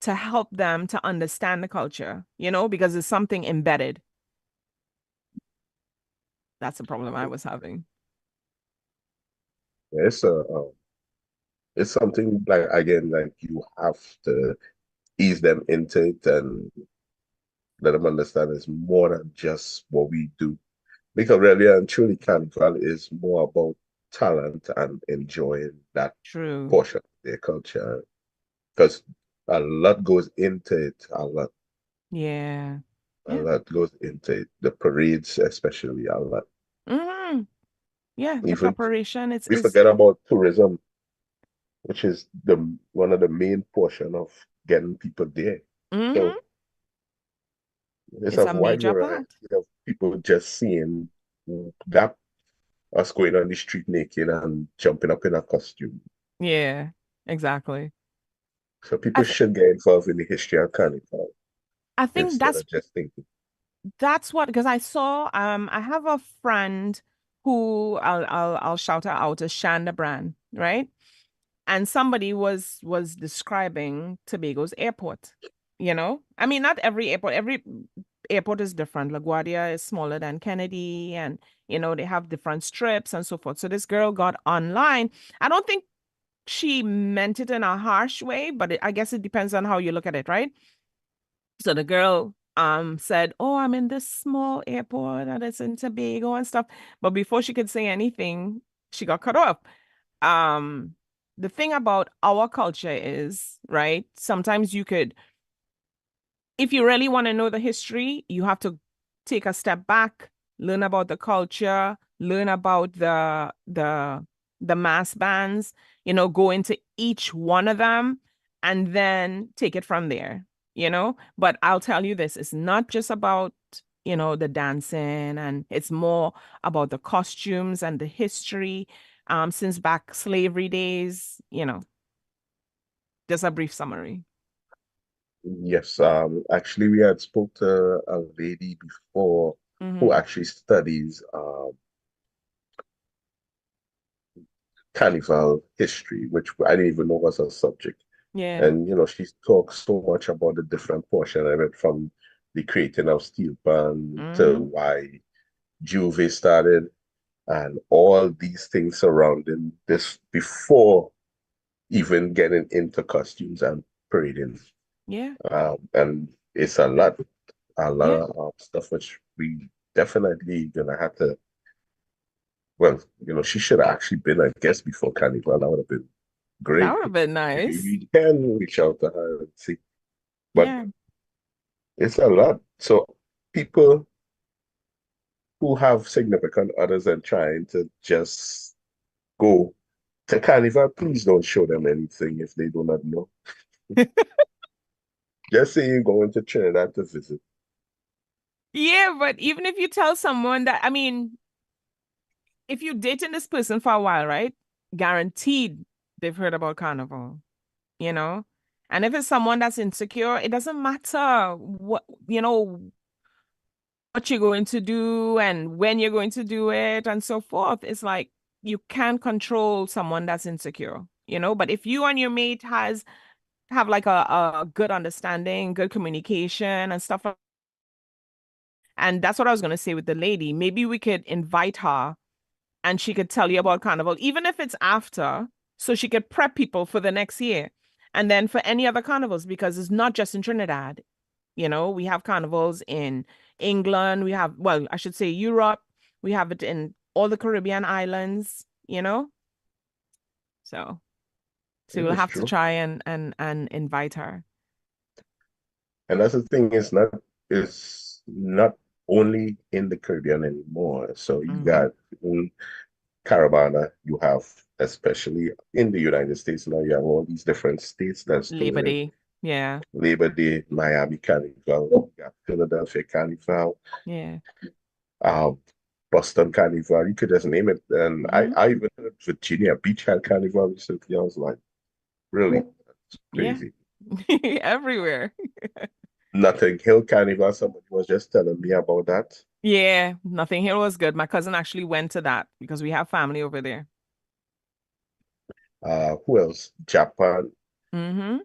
help them to understand the culture, because it's something embedded. That's the problem I was having. It's something like, again, like you have to ease them into it and let them understand it's more than just what we do. Because really and truly, Carnival is more about talent and enjoying that portion of their culture. Because a lot goes into it, a lot. Yeah. A lot goes into it. The parades, especially, a lot. Yeah, the preparation. We forget about tourism, which is one of the main portion of getting people there. So it's a wide variety of people just seeing that us going on the street naked and jumping up in a costume. Yeah, exactly. So people should get involved in the history of Carnival. I think that's just thinking. That's what, because I saw I have a friend who I'll shout her out, as Shanda Brand, right? And somebody was describing Tobago's airport. I mean, not every airport is different. LaGuardia is smaller than Kennedy, and they have different strips and so forth. So this girl got online. I don't think she meant it in a harsh way, but I guess it depends on how you look at it, right? So the girl said, oh, I'm in this small airport that is in Tobago and stuff. But before she could say anything, she got cut off. the thing about our culture is, right? Sometimes you could, if you really want to know the history, you have to take a step back, learn about the culture, learn about the mass bands, go into each one of them and then take it from there, But I'll tell you this, it's not just about, the dancing, and it's more about the costumes and the history since back slavery days, just a brief summary. Yes, actually, we had spoke to a lady before who actually studies carnival history, which I didn't even know was a subject. Yeah. And, she talks so much about the different portion of it, from the creating of steel pan to why Juve started and all these things surrounding this before even getting into costumes and parading. Yeah. And it's a lot Yeah. of stuff which we definitely gonna have to. Well, she should have actually been a guest before Carnival. That would have been That great. would have been Maybe nice. we can reach out to her and see. But Yeah. it's a lot. So people who have significant others and trying to just go to Carnival, please don't show them anything if they do not know. Just say you're going to Trinidad to visit. Yeah, but even if you tell someone that, I mean, if you're dating this person for a while, right? Guaranteed they've heard about Carnival, And if it's someone that's insecure, it doesn't matter what you're going to do and when you're going to do it and so forth. It's like you can't control someone that's insecure, But if you and your mate have like a good understanding, good communication and stuff, and that's what I was going to say with the lady. Maybe we could invite her and she could tell you about Carnival, even if it's after, so she could prep people for the next year. And then for any other carnivals, because it's not just in Trinidad. We have carnivals in England. We have, well, I should say Europe. We have it in all the Caribbean islands, So It we'll is have to true. try and invite her. And that's the thing, it's not only in the Caribbean anymore. So you got in Caravana, you have, especially in the United States now, you have all these different states that's doing Labor it. Day. Yeah. Labor Day, Miami Carnival, you got Philadelphia Carnival, Yeah. Boston Carnival, you could just name it. And I even heard Virginia Beach had Carnival recently. I was like, really? That's crazy. Yeah. Everywhere. Notting Hill Carnival, somebody was just telling me about that. Yeah, Nothing Hill was good. My cousin actually went to that because we have family over there. Who else? Japan. Mm-hmm.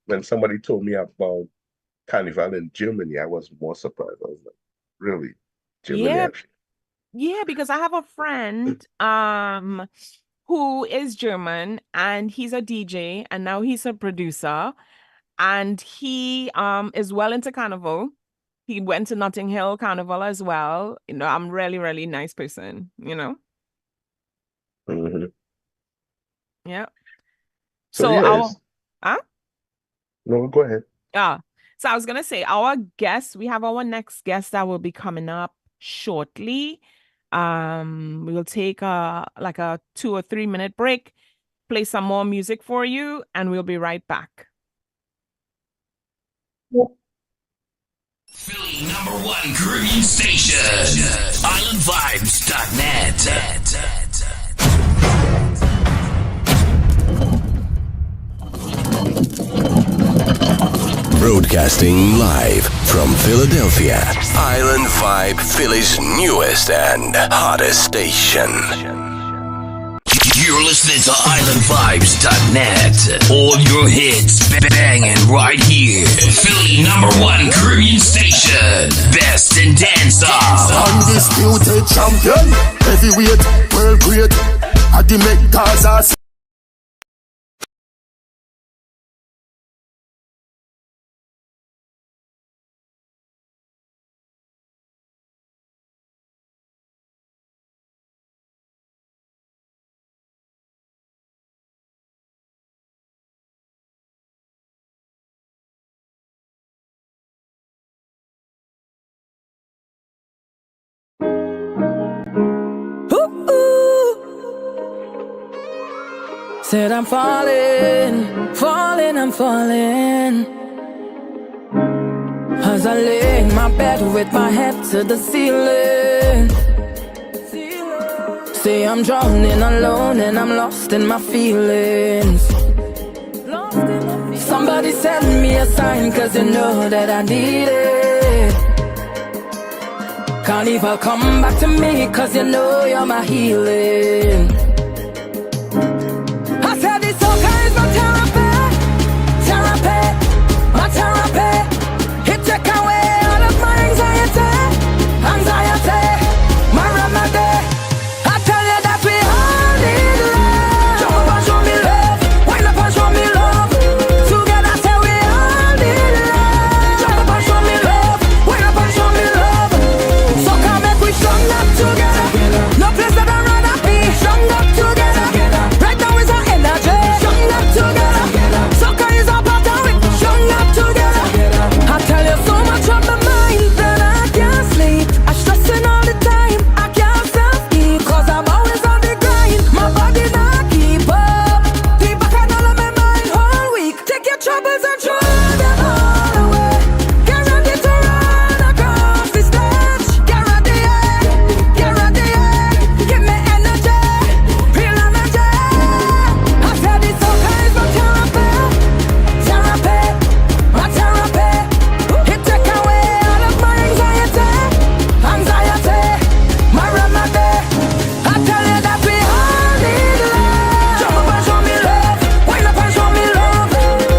When somebody told me about Carnival in Germany, I was more surprised. I was like, really? Germany Yeah, actually? yeah, because I have a friend who is German and he's a DJ and now he's a producer and he is well into carnival. He went to Notting Hill Carnival as well. I'm really, really nice person, Mm-hmm. Yeah. So So yeah, our no, go ahead. So I was gonna say we have our next guest that will be coming up shortly. We will take a 2 or 3 minute break, play some more music for you, and we'll be right back. Philly #1 Caribbean station, islandvibes.net. Broadcasting live from Philadelphia, Island Vibe, Philly's newest and hottest station. You're listening to islandvibes.net. All your hits banging right here. Philly #1 Caribbean station. Best in dance off. Undisputed champion, heavyweight, world great. I the make Gaza. Said I'm falling, falling, I'm falling. As I lay in my bed with my head to the ceiling. Say I'm drowning alone and I'm lost in my feelings. Somebody send me a sign, cause you know that I need it. Carnival, come back to me, cause you know you're my healing. I said this soca is my therapy, therapy, my therapy. It take away all of my anxiety, anxiety, my remedy. I tell you that we all need love. Jump up and show me love, wind up and show me love. Together say we all need love. Jump up and show me love, wind up and show me love. So come make we strong up together. No place that I'd rather be. Strong up together. Right now is our energy. Strong up together. Soca is our part of it. Strong up together. I tell you so much on my mind that I can't sleep. I'm stressing all the time. I can't self-keep, cause I'm always on the grind. My body not keep up. Deep back and all of my mind all week. Take your troubles and throw them all away. Get ready to run across the stage. Get ready, yeah. Get ready, yeah. Give me energy, real energy. I said this soca is my therapy, therapy, my therapy. It take away all of my anxiety, anxiety, my remedy. I tell you that we all need love. Jump up and show me love, wind up and show me love.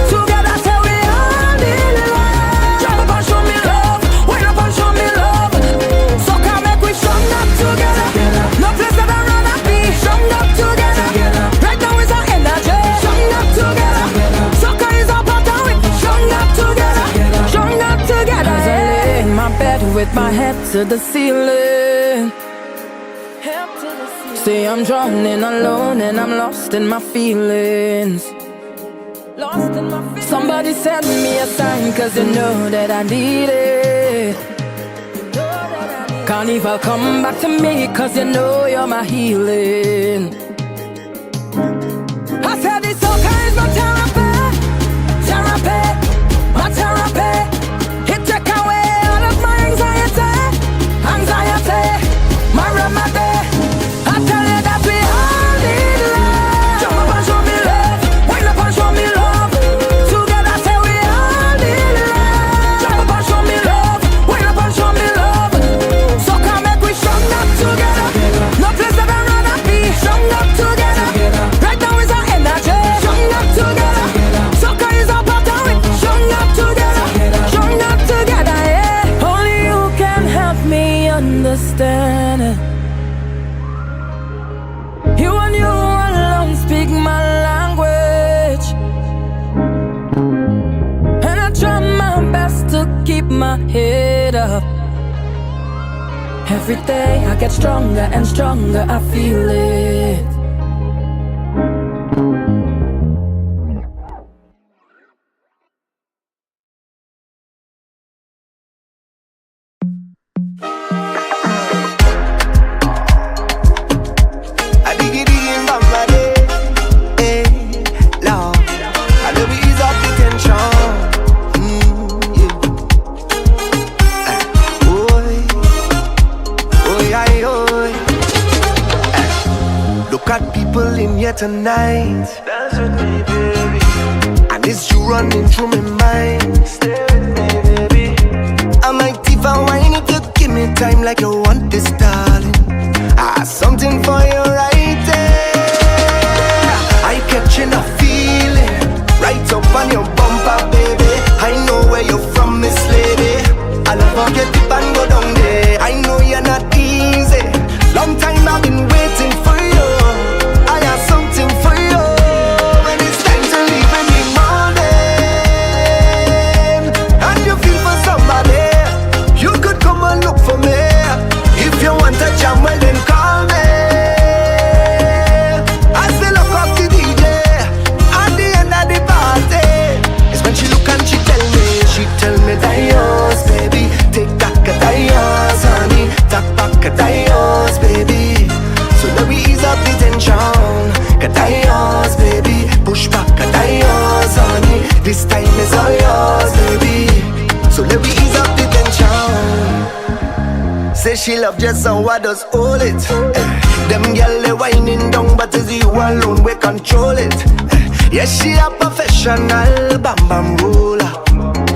Together say we all need love. Jump up and show me love, wind up and show me love. Soca make we strong up together. No place that I'd rather be. Strong up together. Right now is our energy. Strong up together. Soca is our part of it. Strong up together. Strong up together. As I lay in my bed with my head to the ceiling. Say I'm drowning alone and I'm lost in my feelings. Somebody send me a sign, cause you know that I need it. Carnival, come back to me, cause you know you're my healing. I said this soca is my therapy, therapy, my therapy. It take away all of my anxiety, anxiety, my remedy. I tell you that we all need love. Jump up and show me love, wind up and show me love. Together say we all need love. Jump up and show me love, wind up and show me love. So come make we strong up together. No place that I'd rather be. Strong up together. Right now is our energy. Strong up together. Soca is our part of it. Strong up together. Strong up together, yeah. Only you can help me understand it. You and you alone speak my language, and I try my best to keep my head up. Every day I get stronger and stronger, I feel it. Tonight, dance with me, baby. And it's you running through my mind. Stay with me, baby. I might even whine if you give me time like you want this, darling. I have something for you right there. I catching a feeling right up on your bumper, baby. I know where you're from, Miss Lady. I'll forget it and go down there. I know you're not easy. Long time I've been waiting for you. I have something for you, and it's time to leave in the morning. she love just how I just hold it. Them gyal they whining down, but it's you alone we control it. Yes, she a professional bam bam roller.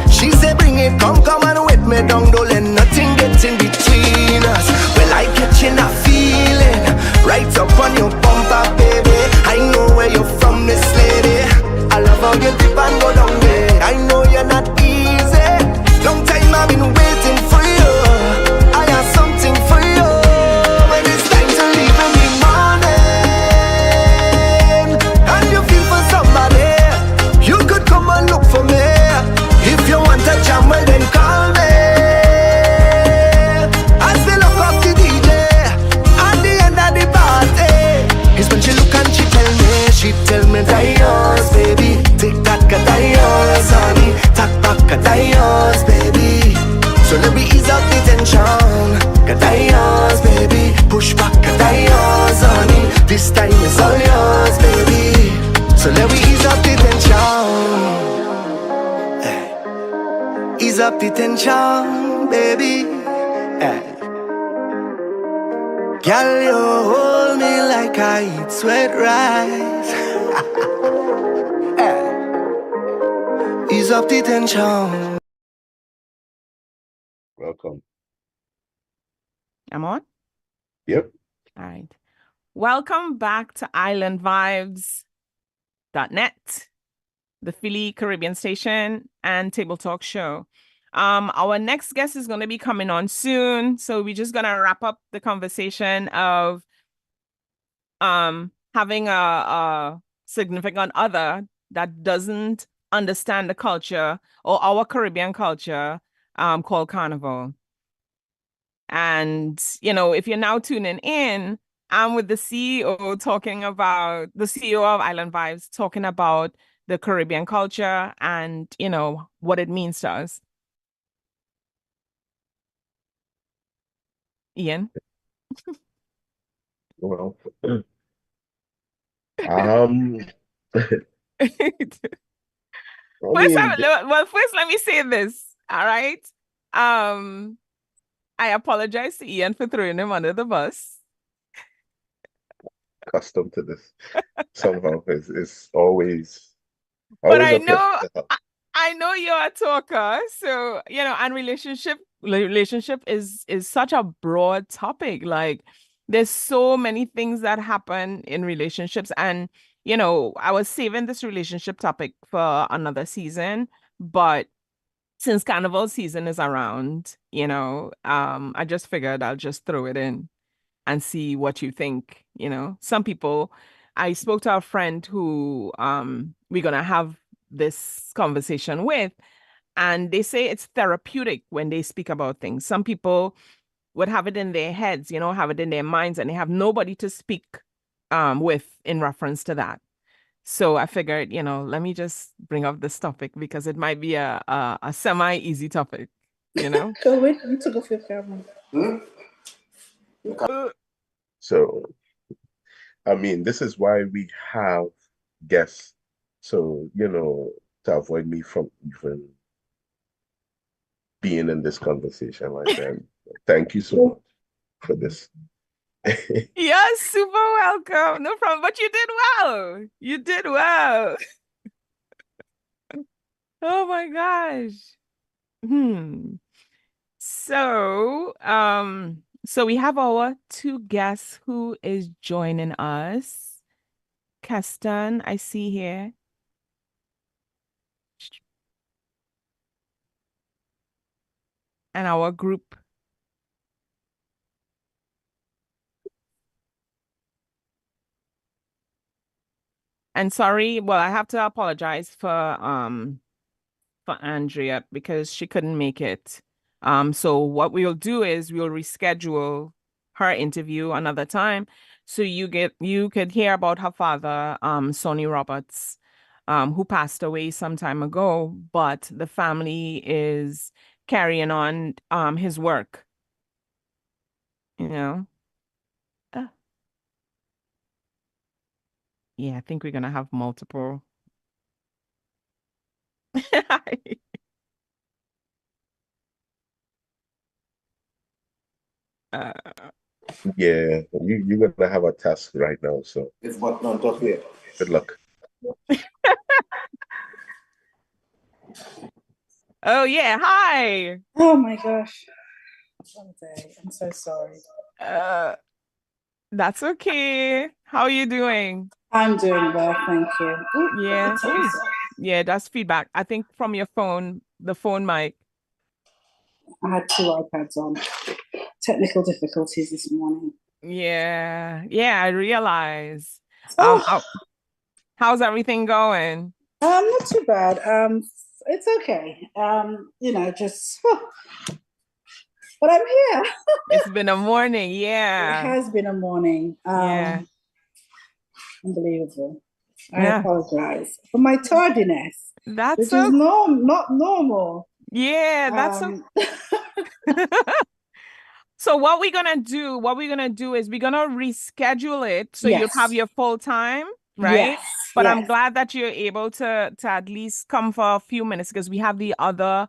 She say bring it, come and wet me down, don't let nothing get in between us. Well, I catching a feeling right up on your bumper, baby. I know where you're from, this lady. I love how you dip and go down there. I know you're not easy. Long time I've been waiting for you. I have something for you. When it's time to leave in the morning and you feel for somebody, you could come and look for me. If you want a jam, well then call me. As they look up the DJ at the end of the party, is when she look and she tell me that yours, baby. Take that, that yours, honey. Tack back, that yours, baby. So let me ease up the tension. That yours, baby. Push back, that yours, honey. This time is all yours, baby. So let me ease up the tension. Ease up the tension, baby. Girl, you hold me like I eat sweat rice. Ease up the tension. Welcome. I'm on? Yep. All right. Welcome back to islandvibes.net, the Philly Caribbean station and Table Talk show. Our next guest is going to be coming on soon, so we're just going to wrap up the conversation of having a significant other that doesn't understand the culture or our Caribbean culture called Carnival. And, you know, if you're now tuning in, I'm with the CEO of Island Vibes, talking about the Caribbean culture and, you know, what it means to us. Ian? Well, First, let me say this. All right. I apologize to Ian for throwing him under the bus. Accustomed to this. Somehow it's always But a pleasure. I know you're a talker, so you know, and relationship is such a broad topic. Like there's so many things that happen in relationships, and you know, I was saving this relationship topic for another season, but since carnival season is around, you know, I just figured I'll just throw it in and see what you think. You know, some people, I spoke to a friend who we're gonna have this conversation with, and they say it's therapeutic when they speak about things. Some people would have it in their heads, you know, have it in their minds, and they have nobody to speak with in reference to that. So I figured, you know, let me just bring up this topic because it might be a semi-easy topic, you know? Go wait, you took off your camera. So, I mean, this is why we have guests. So, you know, to avoid me from even being in this conversation like that. Thank you so much for this. You're super welcome. No problem. But you did well. You did well. Oh my gosh. So, so we have our two guests who is joining us. Keston, I see here. And our group. And sorry, well, I have to apologize for Andrea because she couldn't make it. So what we'll do is we'll reschedule her interview another time so you could hear about her father, Sonny Roberts, who passed away some time ago, but the family is carrying on his work. You know? Yeah, I think we're gonna have multiple. Uh, Yeah, you're gonna have a task right now, so It's what non talk here. good luck. oh yeah, hi. Oh my gosh. One day. I'm so sorry. Uh, that's okay. How are you doing? I'm doing well, thank you. Ooh, Yeah. Ooh. Yeah, that's feedback. I think from your phone, the phone mic. I had two iPads on. Technical difficulties this morning. Yeah. Yeah, I realize. Oh. How's everything going? Not too bad. It's okay. Just but I'm here. It's been a morning, It yeah. has been a morning. Yeah. Unbelievable. I Yeah. apologize for my tardiness. That's which is not normal. Yeah, that's So what we're gonna do is we're gonna reschedule it so you'll have your full time, right? Yes, But I'm yes. glad that you're able to at least come for a few minutes because we have the other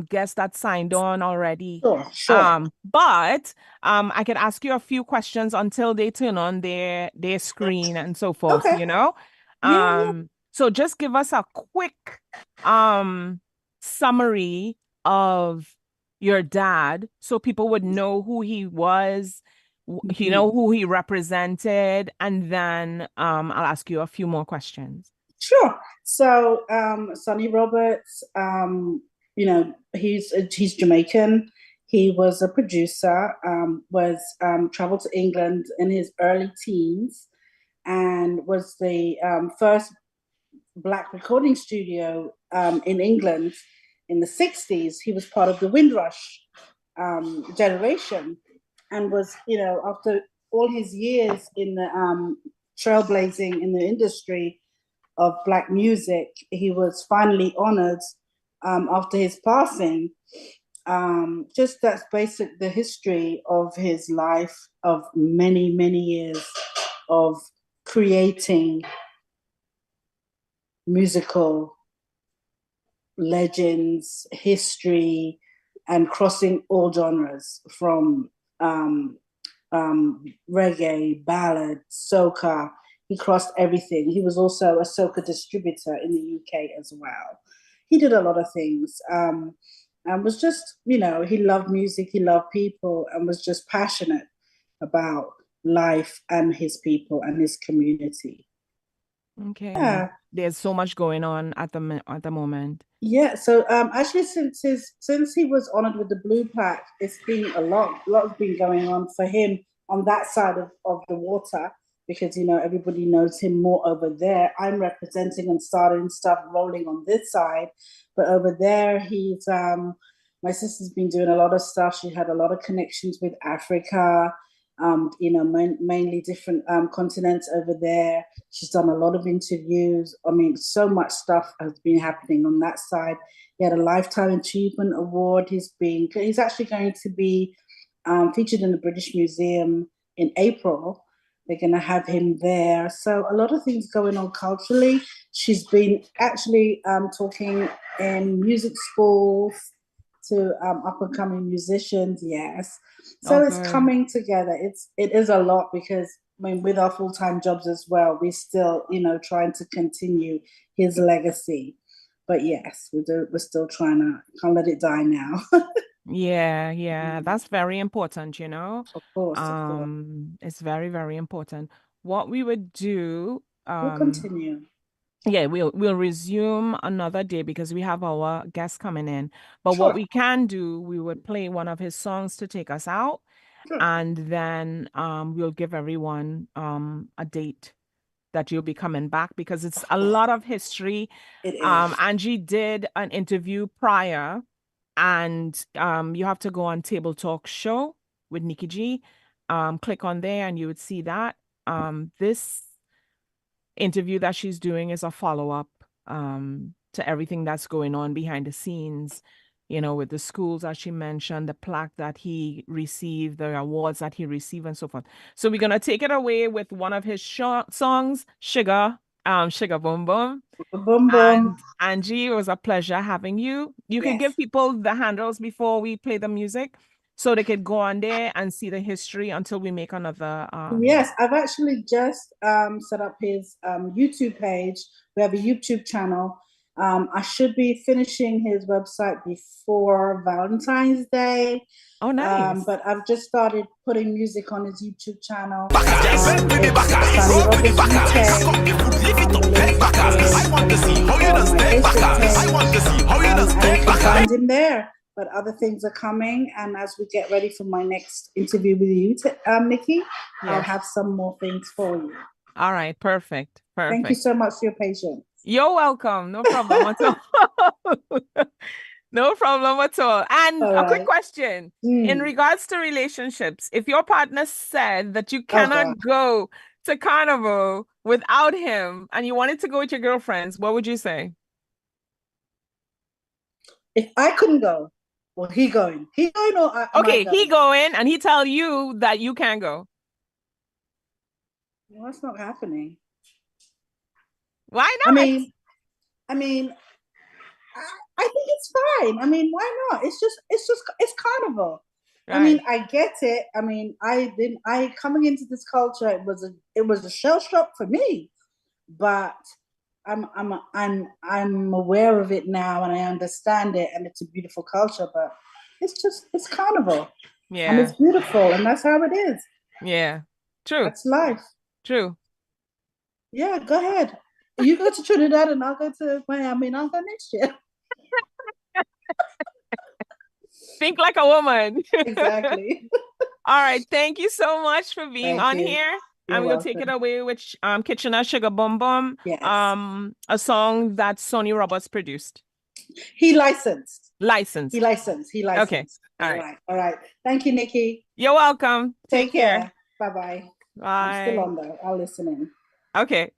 guests that signed on already. Sure. But I can ask you a few questions until they turn on their screen and so forth, Okay. you know? Yeah. So just give us a quick summary of your dad so people would know who he was, you know, who he represented, and then I'll ask you a few more questions. Sure. So Sonny Roberts, he's Jamaican. He was a producer, traveled to England in his early teens and was the first Black recording studio in England in the 60s. He was part of the Windrush generation and was, after all his years in the trailblazing in the industry of Black music, he was finally honored after his passing. Just that's basic, the history of his life of many, many years of creating musical legends, history, and crossing all genres from reggae, ballad, soca. He crossed everything. He was also a soca distributor in the UK as well. He did a lot of things and was just, he loved music, he loved people, and was just passionate about life and his people and his community. Okay. Yeah. There's so much going on at the moment. Yeah. So actually, since he was honored with the Blue Plaque, it's been a lot has been going on for him on that side of the water because everybody knows him more over there. I'm representing and starting stuff rolling on this side, but over there he's my sister's been doing a lot of stuff. She had a lot of connections with Africa. Mainly different continents over there. She's done a lot of interviews. I mean, so much stuff has been happening on that side. He had a Lifetime Achievement Award. He's actually going to be featured in the British Museum in April. They're going to have him there. So a lot of things going on culturally. She's been actually talking in music schools to up-and-coming musicians, yes. So it's coming together. It is a lot because with our full-time jobs as well, we still, trying to continue his legacy. But yes, we're still can't let it die now. Yeah, that's very important, Of course, it's very, very important. What we would do, we'll continue. Yeah, we'll resume another day because we have our guests coming in. But what we can do, we would play one of his songs to take us out, and then we'll give everyone a date that you'll be coming back because it's a lot of history. It is. Angie did an interview prior, and you have to go on Table Talk Show with Nikki G. Click on there and you would see that. This interview that she's doing is a follow-up to everything that's going on behind the scenes, with the schools that she mentioned, the plaque that he received, the awards that he received, and so forth. So we're gonna take it away with one of his songs, Sugar Boom Boom. Boom Boom. And Angie, it was a pleasure having you. You can give people the handles before we play the music so they could go on there and see the history until we make another. Yes, I've actually just set up his YouTube page. We have a YouTube channel. I should be finishing his website before Valentine's Day. Oh, nice. But I've just started putting music on his YouTube channel. I want to see how you done stay back. I want to see how you done stay back. Find him there. But other things are coming, and as we get ready for my next interview with you, Nikki, I'll have some more things for you. All right, perfect. Thank you so much for your patience. You're welcome. No problem at all. No problem at all. And a quick question. In regards to relationships, if your partner said that you cannot go to Carnival without him and you wanted to go with your girlfriends, what would you say? If I couldn't go, well, he going. He going or okay, he going and he tell you that you can't go. Well, that's not happening. Why not? I mean, I think it's fine. I mean, why not? It's Carnival. Right. I mean, I get it. I mean, I coming into this culture, it was a shell shock for me, but I'm aware of it now and I understand it, and it's a beautiful culture, but it's Carnival. Yeah. And it's beautiful, and that's how it is. Yeah. True. That's life. True. Yeah, go ahead. You go to Trinidad and I'll go to Miami and I'll go next year. Think like a woman. Exactly. All right. Thank you so much for being on here. You're we'll take it away with Kitchener Sugar Bum Bum. Yes. A song that Sonny Roberts produced. He licensed. He licensed. Okay. All right. Thank you, Nikki. You're welcome. Take care. Bye-bye. Bye. I'm still on though. I'll listen in. Okay.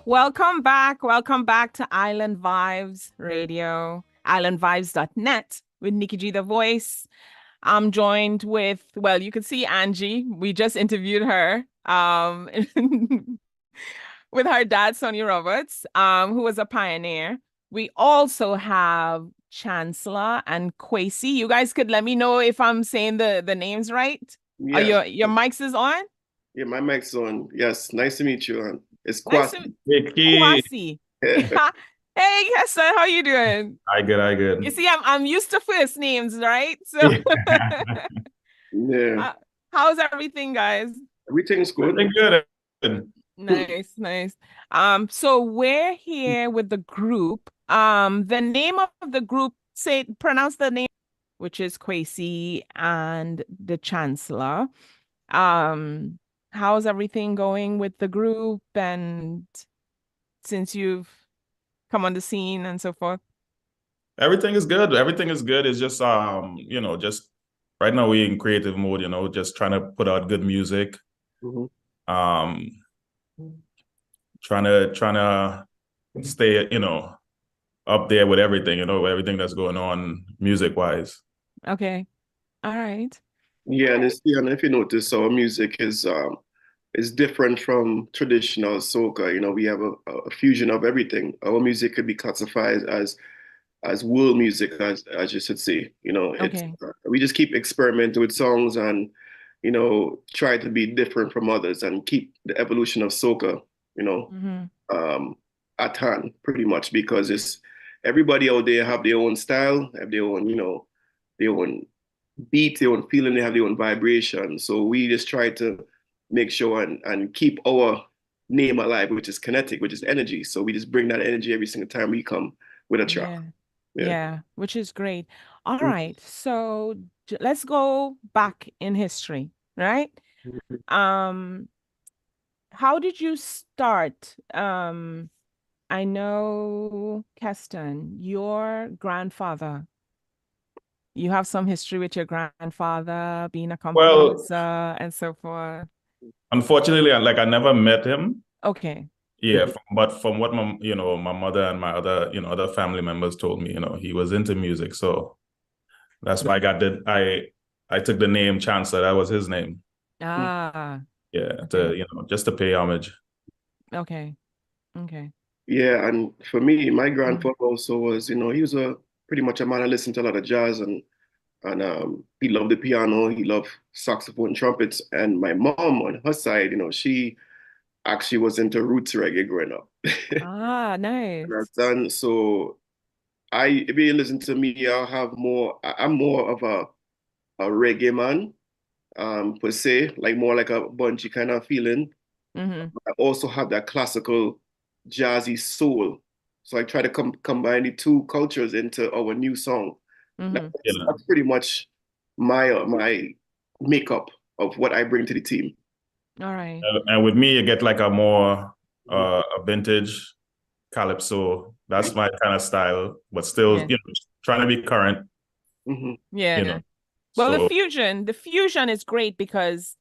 Welcome back. Welcome back to Island Vibes Radio, islandvibes.net with Nikki G The Voice. I'm joined with, well, you can see Angie. We just interviewed her with her dad, Sonny Roberts, who was a pioneer. We also have Chancellor and Kwesi. You guys could let me know if I'm saying the names right. Yeah. Are your mics is on? Yeah, my mic's on. Yes, nice to meet you. It's Nice Kwasi. Kwasi. Hey, Hester, how you doing? I good. You see, I'm used to first names, right? So, Yeah. How's everything, guys? Everything's good. Everything good. Nice. So we're here with the group. The name of the group, pronounce the name, which is Kwesi and the Chancellor. How's everything going with the group, and since you've come on the scene and so forth? Everything is good. It's just just right now we're in creative mode, just trying to put out good music. Mm-hmm. Trying to stay, up there with everything, everything that's going on music wise. Okay. All right. Yeah, and if you notice, our music is different from traditional soca. We have a fusion of everything. Our music could be classified as world music, as you should say. Okay. We just keep experimenting with songs and try to be different from others and keep the evolution of soca, at hand, pretty much, because it's everybody out there have their own style, have their own, their own beat, their own feeling, they have their own vibration. So we just try to make sure and keep our name alive, which is kinetic, which is energy. So we just bring that energy every single time we come with a track. Yeah, which is great. All right. So let's go back in history, right? How did you start? I know, Keston, your grandfather, you have some history with your grandfather being a composer and so forth. Unfortunately, I never met him. Okay. Yeah, but from what my mother and my other family members told me, he was into music, so that's why I took the name Chancellor. That was his name. Ah. Yeah, just to pay homage. Okay. Yeah, and for me, my grandfather also was, he was pretty much a man that listened to a lot of jazz, and he loved the piano, he loved saxophone and trumpets. And my mom on her side, she actually was into roots reggae growing up. Ah, nice. And so if you listen to me, I'm more of a reggae man, per se, like more like a bunchy kind of feeling. Mm-hmm. I also have that classical jazzy soul. So I try to combine the two cultures into our new song. Mm-hmm. That's pretty much my makeup of what I bring to the team. All right. And with me, you get like a more a vintage calypso. That's my kind of style, but still, trying to be current. Mm-hmm. Yeah. Well, the fusion is great, because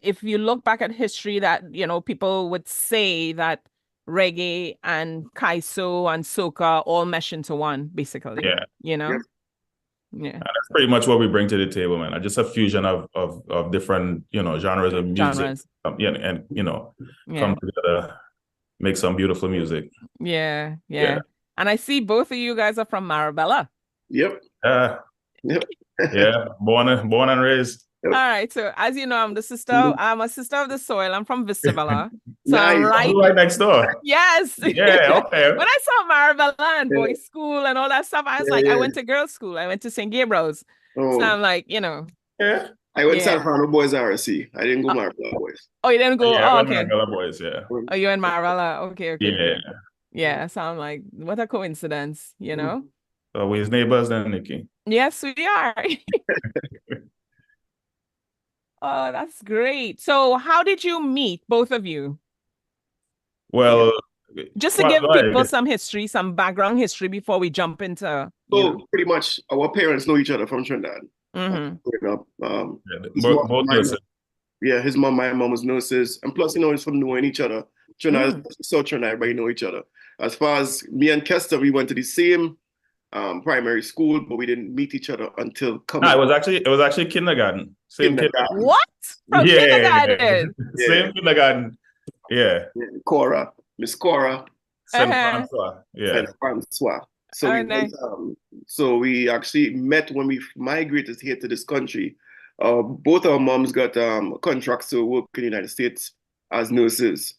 if you look back at history, that people would say that reggae and kaiso and soca all mesh into one, basically. Yeah. Yeah. And that's pretty much what we bring to the table, man. Just a fusion of different, genres of music. And come together, make some beautiful music. Yeah. And I see both of you guys are from Marabella. Yep. Yep. Yeah. Born and raised. All right. So as you know, I'm a sister of the soil. I'm from Vistabella. So Nice. I'm right next door. Yes. Yeah, okay. When I saw Marabella and boys' school and all that stuff, I was like, I went to girls' school. I went to St. Gabriel's. So I'm like, Yeah. I went to San Fernando Boys RC. I didn't go Marabella Boys. Oh, you didn't go? Yeah, Oh, okay. Marabella Boys, yeah. Oh, you're in Marabella. Okay. Yeah. Yeah. So I'm like, what a coincidence, So we're neighbors then, Nikki. Yes, we are. Oh, that's great. So how did you meet, both of you? Well, just to give people some history, some background history before we jump into. So pretty much our parents know each other from Trinidad. Both nurses. Yeah, his mom, my mom was nurses, and plus, it's from knowing each other Trinidad, South Trinidad, everybody know each other. As far as me and Kester, we went to the same primary school, but we didn't meet each other until coming. No, it was actually kindergarten. Same kindergarten. What? From kindergarten? Same kindergarten. Yeah. Cora, Miss Cora. Saint Francois. Yeah. Saint Francois. So nice. So we actually met when we migrated here to this country. Both our moms got contracts to work in the United States as nurses.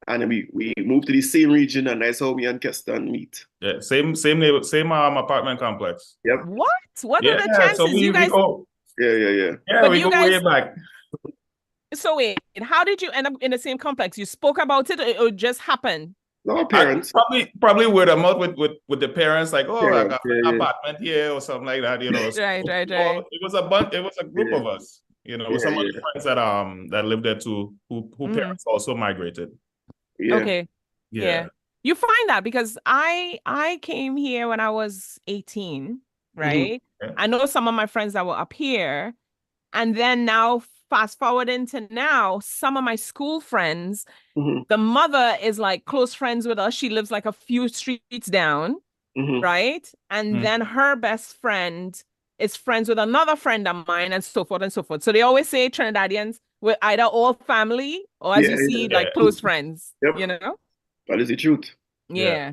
And then we moved to the same region, and that's how me and Keston meet. Yeah, same neighbor, same apartment complex. Yep. What are the chances? So you guys? Yeah, but we go way back. So wait, how did you end up in the same complex? You spoke about it, or it just happened? No, parents. Probably word of mouth with the parents, like, oh, Yeah, I got an apartment here or something like that, you know. So, Right. It was a group of us, you know, with some other friends that lived there too, who parents also migrated. Yeah. Okay. Yeah. You find that because I came here when I was 18, right? Okay. I know some of my friends that were up here, and then now fast forward into now, some of my school friends, the mother is like close friends with us. She lives like a few streets down, right? And then her best friend is friends with another friend of mine, and so forth and so forth. So they always say Trinidadians with either all family or, as you see, like close friends. Yep. You know? That is the truth. Yeah.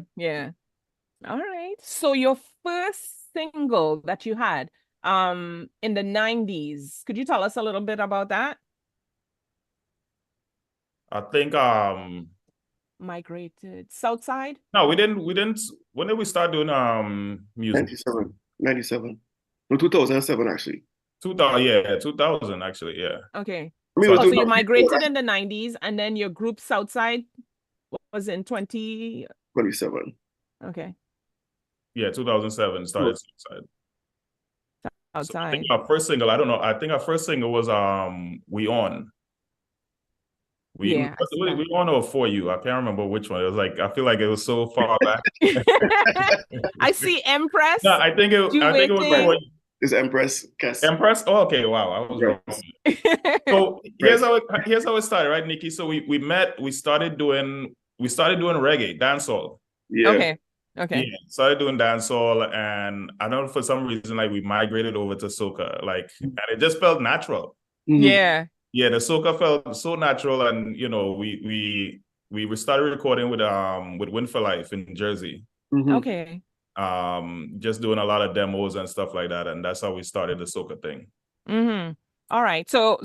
All right. So your first single that you had in the 90s, could you tell us a little bit about that? I think Migrated Southside? No, we didn't. When did we start doing music? 97. No, 2007 actually. 2000 actually, yeah. Okay. I mean, So you migrated in the 90s, and then your group Southside was in 27. Okay. Yeah, 2007 started Southside. Outside. So I think our first single, I don't know. I think our first single was We On. We On or For You. I can't remember which one. It was like, I feel like it was so far back. I see Empress. No, I think it was For You. Is Empress Cass. Empress? Oh, okay, wow. I was wrong. So here's how it started, right, Nikki? So we met, we started doing reggae, dancehall. Yeah. Okay. Yeah, started doing dancehall, and I don't know, for some reason, like, we migrated over to soca, like, and it just felt natural. Yeah. Yeah, the soca felt so natural, and you know, we started recording with Win for Life in Jersey. Okay. Just doing a lot of demos and stuff like that, and that's how we started the soca thing. All right. So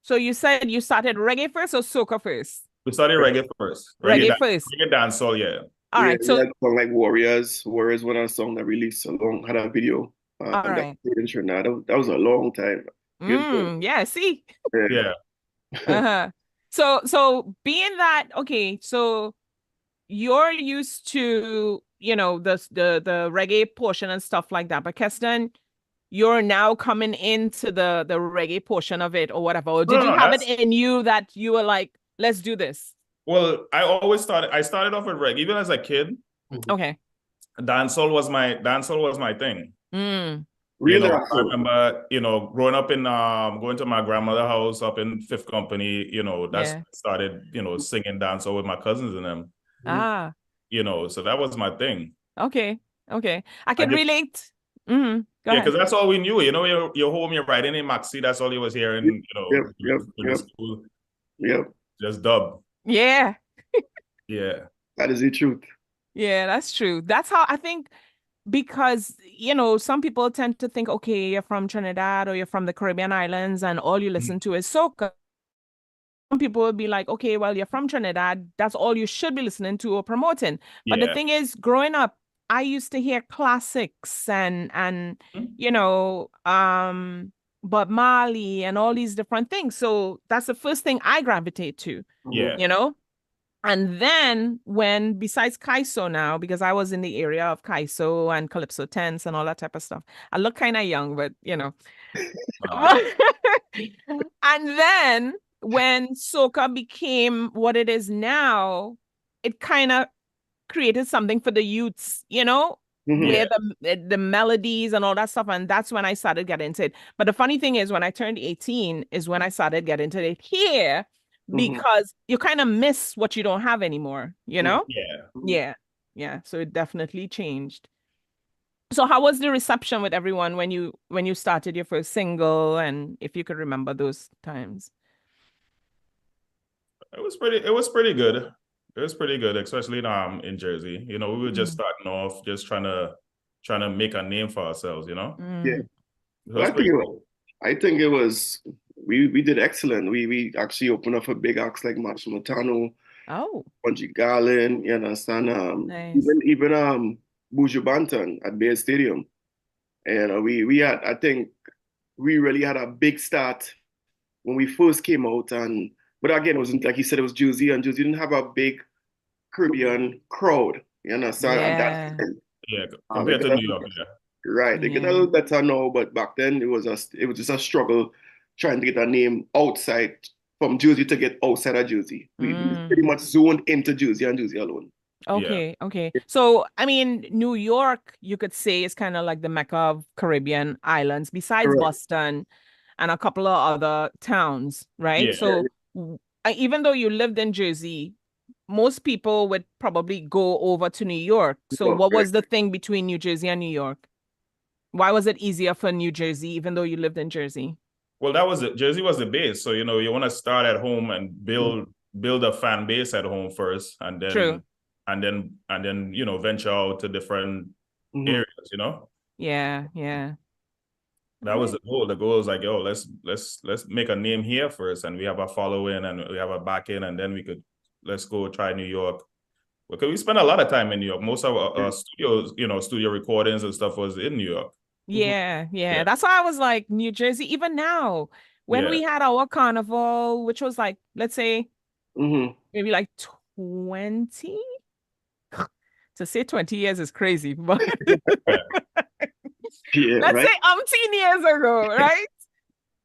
you said you started reggae first or soca first? We started reggae first. Reggae first. Reggae dancehall, yeah. All right. So song like Warriors was one of the songs that released had a video. All right. That was a long time. Yeah. See. Yeah. So being that, okay, so you're used to, you know, the reggae portion and stuff like that, but Keston, you're now coming into the reggae portion of it or whatever. Or did you have it in you that you were like, let's do this? Well, I started off with reggae even as a kid. Okay. Dancehall was my thing. Really? You know, I remember, you know, growing up in going to my grandmother's house up in Fifth Company, you know, that's started, you know, singing dancehall with my cousins and them. You know, so that was my thing. Okay. I can relate. Go ahead. Because that's all we knew. You know, you're home, you're riding in Maxi, that's all you was hearing, you know, school. Yep. Just dub. Yeah. Yeah. That is the truth. Yeah, that's true. That's how I think, because, you know, some people tend to think, okay, you're from Trinidad or you're from the Caribbean islands and all you listen to is soca. Some people will be like, okay, well, you're from Trinidad, that's all you should be listening to or promoting. But the thing is, growing up, I used to hear classics and you know, Bob Marley and all these different things. So that's the first thing I gravitate to. Yeah. You know? And then when, besides Kaiso now, because I was in the area of Kaiso and Calypso Tents and all that type of stuff. I look kind of young, but you know. And then when soca became what it is now, it kind of created something for the youths, you know, where the melodies and all that stuff. And that's when I started getting into it. But the funny thing is, when I turned 18 is when I started getting into it here, because you kind of miss what you don't have anymore, you know? Yeah. So it definitely changed. So how was the reception with everyone when you started your first single, and if you could remember those times? It was pretty good. It was pretty good, especially in Jersey. You know, we were just starting off, just trying to make a name for ourselves, you know? Yeah. Well, I think it was we did excellent. We actually opened up for big acts like Max Montano, Bungie Garlin, you understand? Nice. Even Buju Banton at Bay Stadium. And we had, I think we really had a big start when we first came out, but again, it wasn't like you said, it was Jersey, and Jersey didn't have a big Caribbean crowd, you understand? Compared to New York, Right, they get a little better now, but back then it was just a struggle trying to get a name outside from Jersey to get outside of Jersey. We pretty much zoned into Jersey and Jersey alone. Okay. So, I mean, New York, you could say, is kind of like the Mecca of Caribbean islands, besides Boston and a couple of other towns, right? So, even though you lived in Jersey, most people would probably go over to New York. So, what was the thing between New Jersey and New York? Why was it easier for New Jersey, even though you lived in Jersey? Well, that was it. Jersey was the base. So, you know, you want to start at home and build a fan base at home first, and then and then you know, venture out to different areas, you know? Yeah. That was the goal. The goal was like, yo, let's make a name here first, and we have a following and we have a backing, and then let's go try New York. Because we spent a lot of time in New York. Most of our studios, you know, studio recordings and stuff was in New York. Yeah. That's why I was like, New Jersey, even now, when we had our carnival, which was like, let's say, maybe like 20. To say 20 years is crazy, but let's say umpteen years ago, right?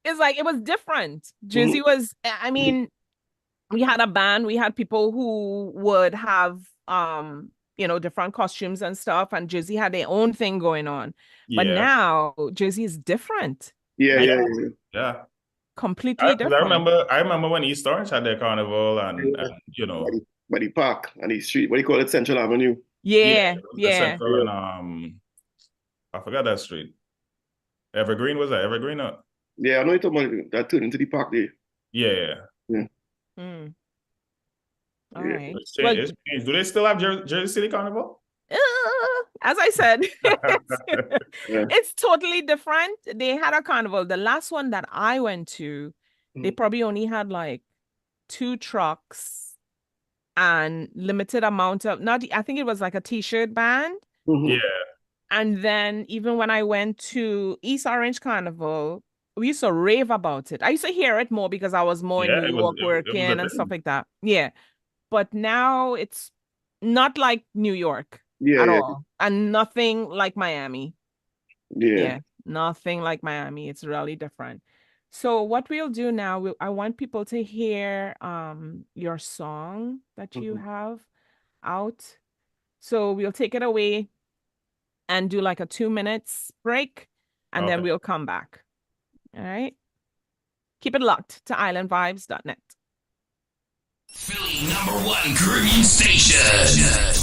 It's like, it was different. Jersey was, I mean, we had a band, we had people who would have, you know, different costumes and stuff, and Jersey had their own thing going on. But now Jersey is different. Yeah. Completely different. I remember when East Orange had their carnival and you know, by the park and the street, what do you call it, Central Avenue? Central and I forgot that street. Evergreen, was that Evergreen? Yeah, I know you're talking about that turned into the park there. Yeah. All right. Do they still have Jersey City Carnival? As I said, it's totally different. They had a carnival. The last one that I went to, they probably only had like 2 trucks and limited amount of, I think it was like a t-shirt band. And then even when I went to East Orange Carnival, we used to rave about it. I used to hear it more because I was more in New York working and stuff like that. Yeah. But now it's not like New York at all. And nothing like Miami. Yeah. Nothing like Miami. It's really different. So what we'll do now, I want people to hear your song that you have out. So we'll take it away and do like a 2 minutes break, and then we'll come back. All right. Keep it locked to islandvibes.net. Philly #1 Caribbean station,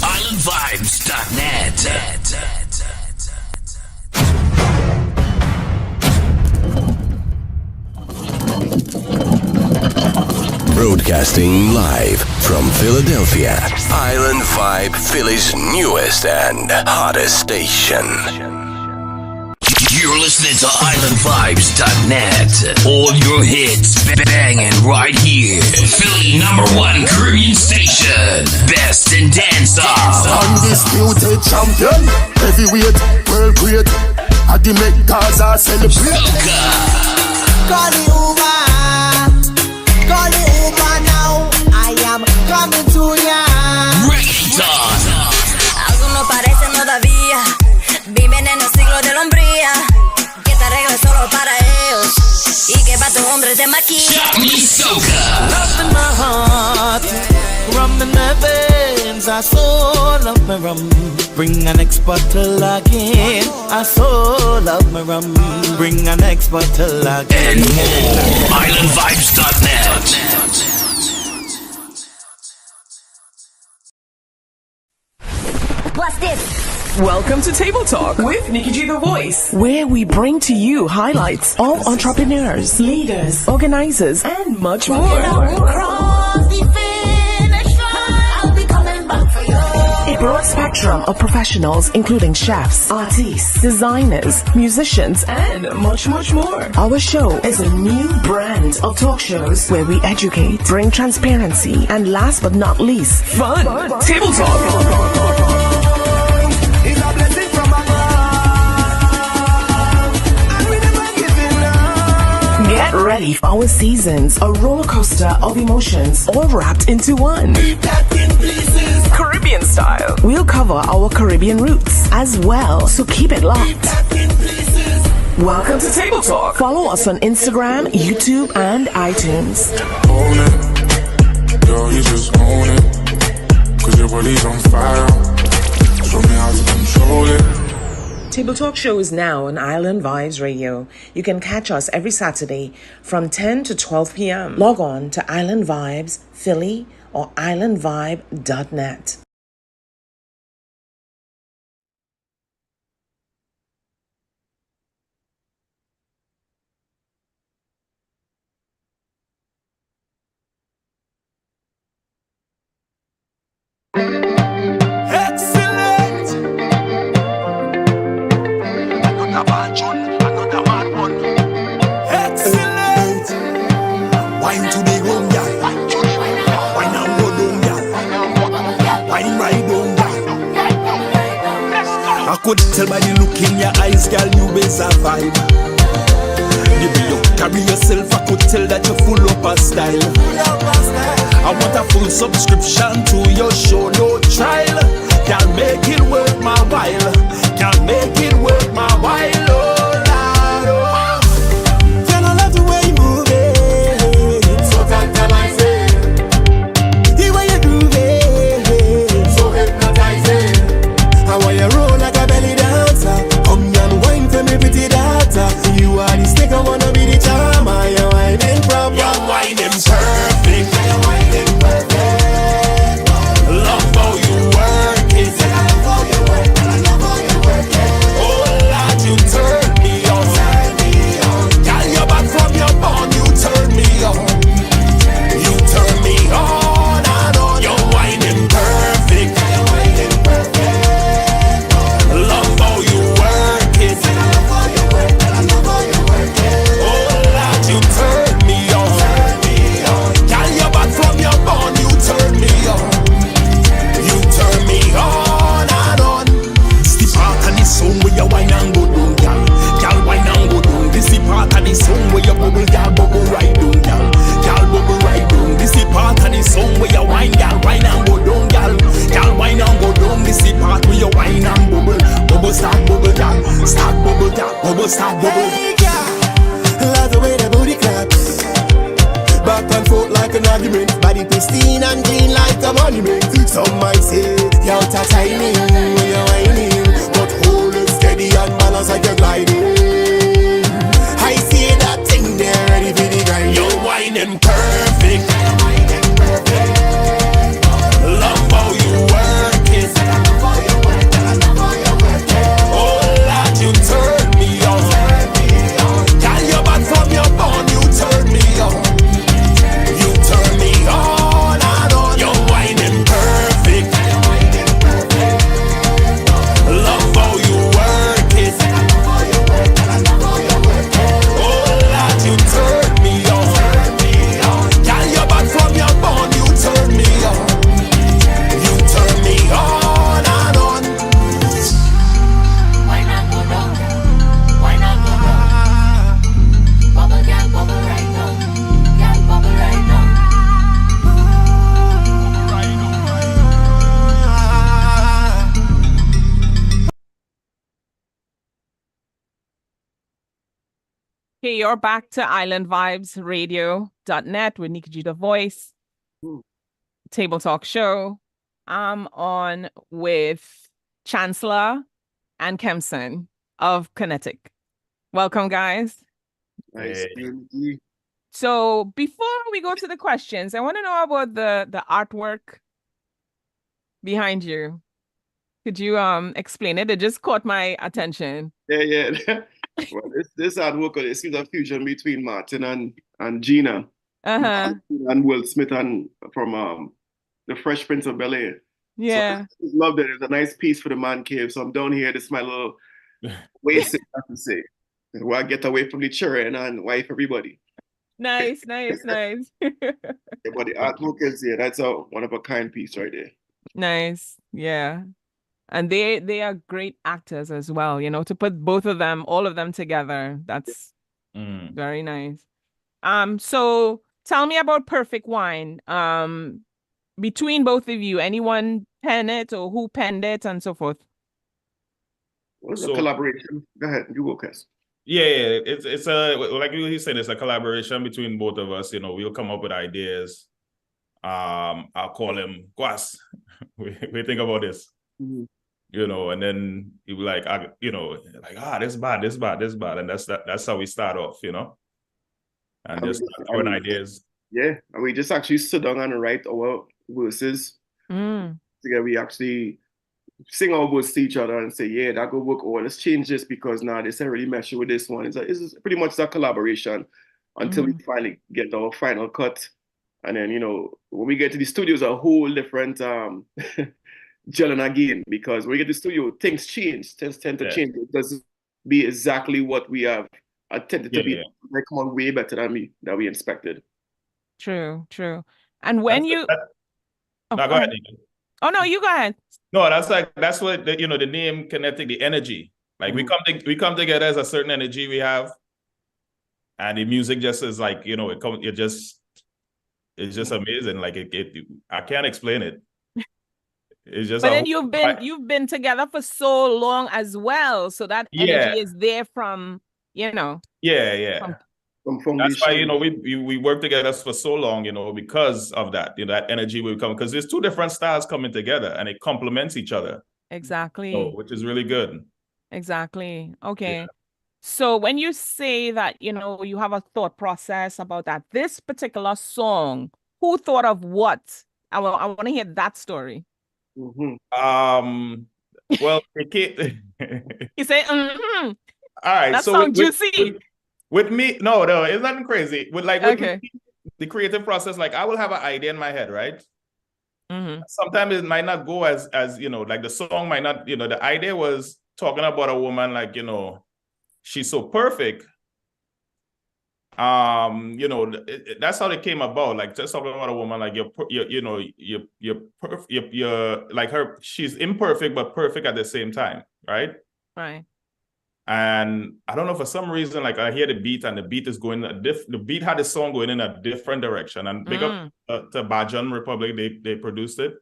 islandvibes.net. Broadcasting live from Philadelphia, Island Vibe, Philly's newest and hottest station. You're listening to islandvibes.net. All your hits banging right here. Philly #1 Caribbean station. Best in dancehall. Undisputed champion, heavyweight, world great. At the Met Gaza celebrate. Call the Uber now. I am coming to ya. Reggaeton. Algunos parecen todavía viven en el siglo de la hombría. Que te arregles solo para ellos y que para tu hombre te maquilla. Soca. Love in my heart, rum in my veins. I so love my rum. Bring an next bottle again. I so love my rum. Bring an next bottle again. And more. Islandvibes.net. this? Welcome to Table Talk with Nikki G The Voice, where we bring to you highlights of entrepreneurs, leaders, organizers, and much more. A broad spectrum of professionals, including chefs, artists, designers, musicians, and much, much more. Our show is a new brand of talk shows where we educate, bring transparency, and last but not least, fun. Table Talk. Get ready for our seasons, a roller coaster of emotions, all wrapped into one. Caribbean style. We'll cover our Caribbean roots as well, so keep it locked. Welcome to Table Talk. Follow us on Instagram, YouTube, and iTunes. Own it, girl, you just own it, 'cause your body's on fire. Show me how to control it. Table Talk Show is now on Island Vibes Radio. You can catch us every Saturday from 10 to 12 p.m. Log on to Island Vibes Philly or islandvibe.net. I could tell by the look in your eyes, girl, you is a vibe. The way you carry yourself, I could tell that you're full up of style. I want a full subscription to your show, no trial. Can't make it worth my while. Can't make it worth my while. Oh, Lord, oh. Girl, I love the way you move it. So tantalizing. The way you groove it. So hypnotizing. How are you roll like a belly dancer? Come and wine for me, pretty daughter. You are the stick, I wanna be the charmer. You're whining proper. You're whining perfect. You're whining perfect. Love how you work it. I love how you work it. I love how you work it. Oh Lord, you turn me on. Turn me on. Girl, you're back from your bond. You turn me on. You turn me on and on. You're whining perfect. You're whining perfect. Love how you work it. I love how you work it. I love how you work it. Oh Lord, you turn me on. Turn me on. Girl, you're back from your bond. You turn me on. You turn me on and on. This the part of the song where you whine and go down, girl. Girl, whine and go down. This the part of the song where you bubble, girl, bubble right down, girl. Girl, bubble right down. This the part of the song where you whine, girl, whine and go down, girl. Girl, whine and go down. This the part where you whine and bubble. Bubble start bubble, girl. Start bubble, girl. Bubble start bubble. Hey, girl, love the way the booty claps. Back and forth like an argument. Body pristine and clean like a monument. Some might say you're timing when you're whining, but hold it steady and balance like you're gliding. I see that thing there ready for the grind. You're whining perfect. You're whining perfect. Love how you work it. I love how you work it. I love how you work it. Oh Lord, you turn me on. Turn me on. Girl, you're back from your bond. You turn me on. You turn me on and on. You're whining perfect. You're whining perfect. Love how you work it. I love how you work it. I love how you work it. Oh Lord, you turn me on. Turn me on. Girl, you're back from your bond. You turn me on. You turn me on and on. Why not go down? Why not go down? Bubble, girl, bubble right down. Girl, bubble right down. Okay, you're back to Island Vibes Radio.net with Nikki G The Voice. Table Talk Show. I'm on with Chancellor and Kempson of KINETIC. Welcome, guys. Nice. So before we go to the questions, I want to know about the artwork behind you. Could you explain it? It just caught my attention. Yeah. Well, this hard work is a fusion between Martin and Gina. And Will Smith and from the Fresh Prince of Bel-Air. Yeah. So I just loved it. It's a nice piece for the man cave. So I'm down here. This is my little oasis, I have to say. Where I get away from the children and wife, everybody. Nice. Yeah, but the artwork is that's a one of a kind piece right there. Nice. Yeah. And they are great actors as well, you know, to put both of them, all of them together. That's very nice. So tell me about Perfect Wine. Between both of you, anyone pen it or who penned it and so forth? Well, it's a collaboration. Go ahead, you go, Cass. Yeah, it's a, like you said, it's a collaboration between both of us. You know, we'll come up with ideas. I'll call him Guas. we think about this. You know, and then you be like, this bad, and that's how we start off, you know, and just throwing ideas. Yeah, and we just actually sit down and write our verses together. We actually sing our words to each other and say, yeah, that could work, or let's change this because now this ain't really meshing with this one. It's pretty much a collaboration until we finally get our final cut, and then you know when we get to the studio, it's a whole different gelling again, because when we get to the studio, things change, things tend to change. It doesn't be exactly what we have attempted to be. They come on way better than we expected. True. And when go ahead. Oh no, you go ahead. No, that's what the name KINETIC, the energy. Like we come together as a certain energy we have, and the music just is like, you know, it's just amazing. Like I can't explain it. It's just. But then you've been together for so long as well, so that energy is there from, you know. Yeah. That's why, you know, we work together for so long, you know, because of that, you know, that energy will come, because there's two different styles coming together and it complements each other. Exactly. Which is really good. Exactly. Okay. Yeah. So when you say that, you know, you have a thought process about that, this particular song, who thought of what? I want to hear that story. Well, it can't. You say, All right. That so sounds juicy. With me, no, it's nothing crazy. With me, the creative process, like I will have an idea in my head, right? Sometimes it might not go as you know, like the song might not, you know, the idea was talking about a woman, like, you know, she's so perfect. You know, that's how it came about. Like just talking about a woman, like you're like her. She's imperfect but perfect at the same time, right? Right. And I don't know, for some reason, like I hear the beat and the beat is going the beat had the song going in a different direction. And big up to Bajan Republic, they produced it.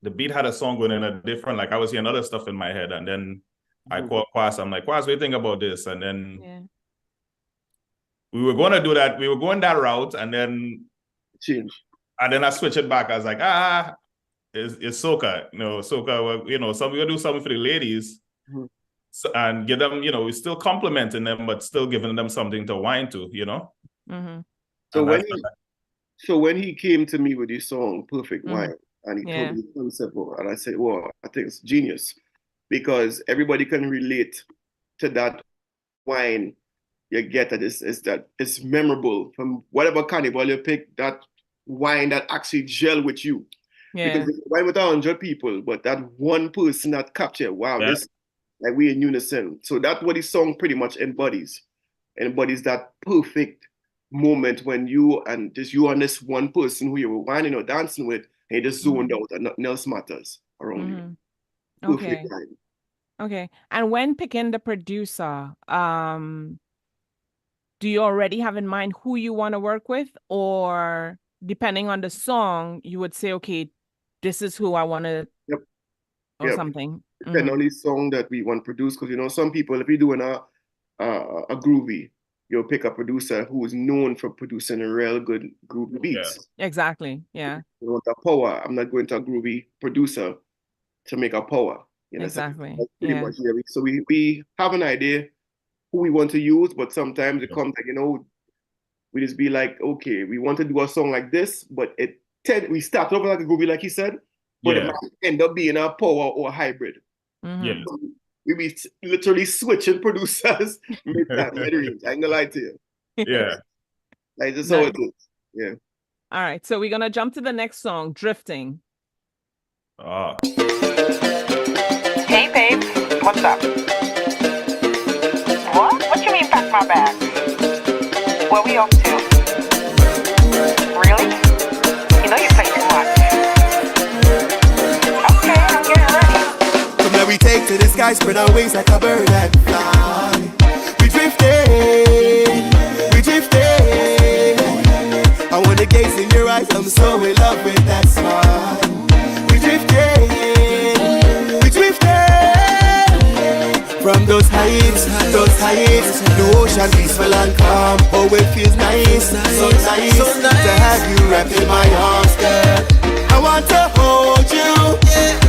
The beat had a song going in a different, like I was hearing other stuff in my head, and then I called Quas. I'm like, Quas, what do you think about this? And then we were going to do that. We were going that route, and then change. And then I switched it back. I was like, it's soca. You know, soca. You know, so we're gonna do something for the ladies. So, and give them, you know, we're still complimenting them, but still giving them something to whine to, you know. So when he came to me with his song "Perfect Wine" and he told me the concept, and I said, "Well, I think it's genius," because everybody can relate to that wine. You get that it's memorable from whatever carnival you pick. That wine that actually gel with you, because it's wine with 100 people, but that one person that capture, wow, this. Like we in unison. So that's what his song pretty much embodies. Embodies that perfect moment when you and this one person who you were whining or dancing with, and you just zoned out and nothing else matters around you. Perfect time. Okay. And when picking the producer, do you already have in mind who you want to work with? Or depending on the song, you would say, okay, this is who I want to or something. Depending on the song that we want to produce, because you know some people, if you're doing a groovy, you'll pick a producer who is known for producing a real good groovy beats. Exactly. Yeah. You want a power. I'm not going to a groovy producer to make a power. You know, exactly. So pretty much, so we have an idea who we want to use, but sometimes it comes like, you know, we just be like, okay, we want to do a song like this, but we start over like a groovy, like he said. but Yeah. it might end up being a power or a hybrid. Yeah. We be literally switching producers mid-time. I ain't gonna lie to you. Yeah. Like just how it is. Yeah. All right, so we're gonna jump to the next song, Drifting. Hey, babe. What's up? What you mean pack my bag? Where we off to? Really? You know you play too much. Okay, I'm getting ready. From there we take to the sky, spread our wings like a bird and fly. We drifting, we drifting. I wanna gaze in your eyes, I'm so in love with that smile. We drifting, we drifting. From those heights, the ocean peaceful and calm. Oh, it feels nice, so nice, to have you wrapped in my arms, girl. I want to hold you,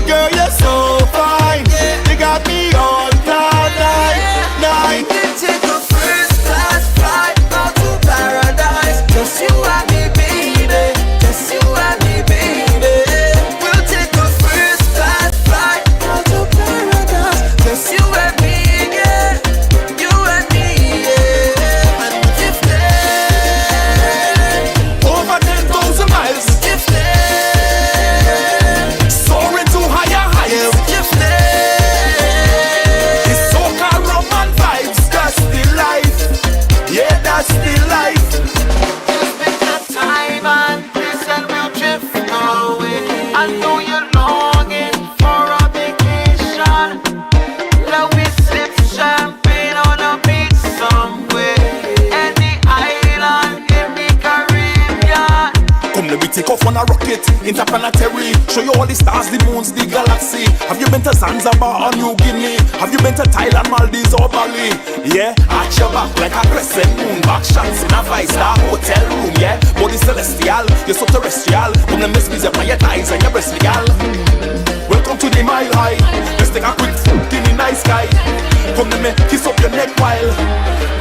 girl, you're so fine. You got me on cloud nine. We can take a first class flight out to paradise. Just you and me, baby. Just you and me, baby. We'll take a first class flight out to paradise. Just you and me, yeah. You and me, yeah. And if over 10,000 miles. Soaring to higher heights. It's soca, rum and vibes. That's the life. Yeah, that's the life. just pick a time and place and we'll drift away. I know you're longing for a vacation. Let me sip champagne on a beach somewhere. Any island in the Caribbean. Come let me take off on a rocket, interplanetary. Show you all the stars, the moons, the galaxy. Have you been to Zanzibar or New Guinea? Have you been to Thailand, Maldives or Bali? Yeah, arch your back like a crescent moon. Back shots in a 5-star hotel room, yeah. Body celestial, you're so terrestrial. Come let me squeeze up on your thighs and your breast legal. Welcome to the Mile High. Let's take a quick foot in the night sky. Come let me kiss up your neck while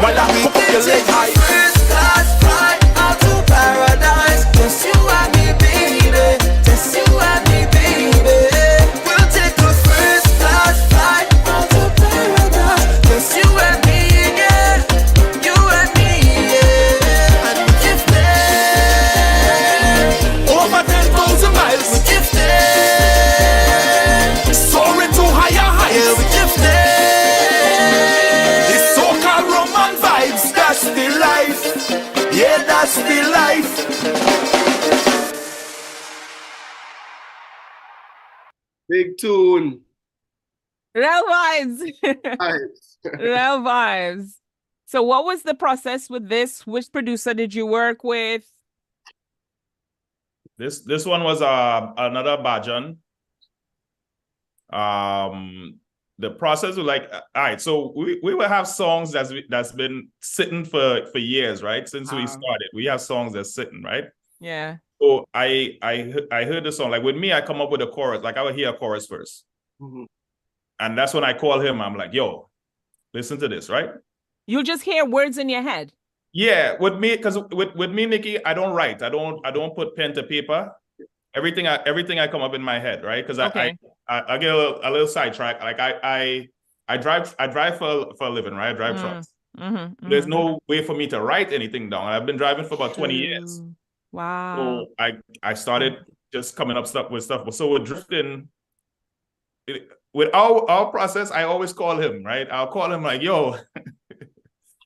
I hook up your leg high. First class flight out to paradise. Just you and me, baby. Just you and me, baby. We'll take a first class flight out to paradise. Just you and me, yeah. You and me, yeah. And we're drifting over 10,000 miles. We're drifting, soaring to higher heights. yeah, we're drifting. It's soca, rum and vibes. That's the life. Yeah, that's the life. Big tune. Real vibes. Nice. Real vibes. So what was the process with this? Which producer did you work with? This one was another Bajan. The process was like, all right, so we will have songs that's been sitting for years, right? Since we started, we have songs that's sitting, right? Yeah. So I heard the song. Like with me, I come up with a chorus. Like I would hear a chorus first. And that's when I call him. I'm like, yo, listen to this, right? You just hear words in your head. Yeah, with me, because with me, Nikki, I don't write. I don't put pen to paper. Everything I come up in my head, right? Because I get a little sidetrack. Like I drive for a living, right? I drive trucks. There's no way for me to write anything down. I've been driving for about 20 years. Wow. So I started just coming up with stuff. So with drifting, with our process, I always call him, right? I'll call him like, yo.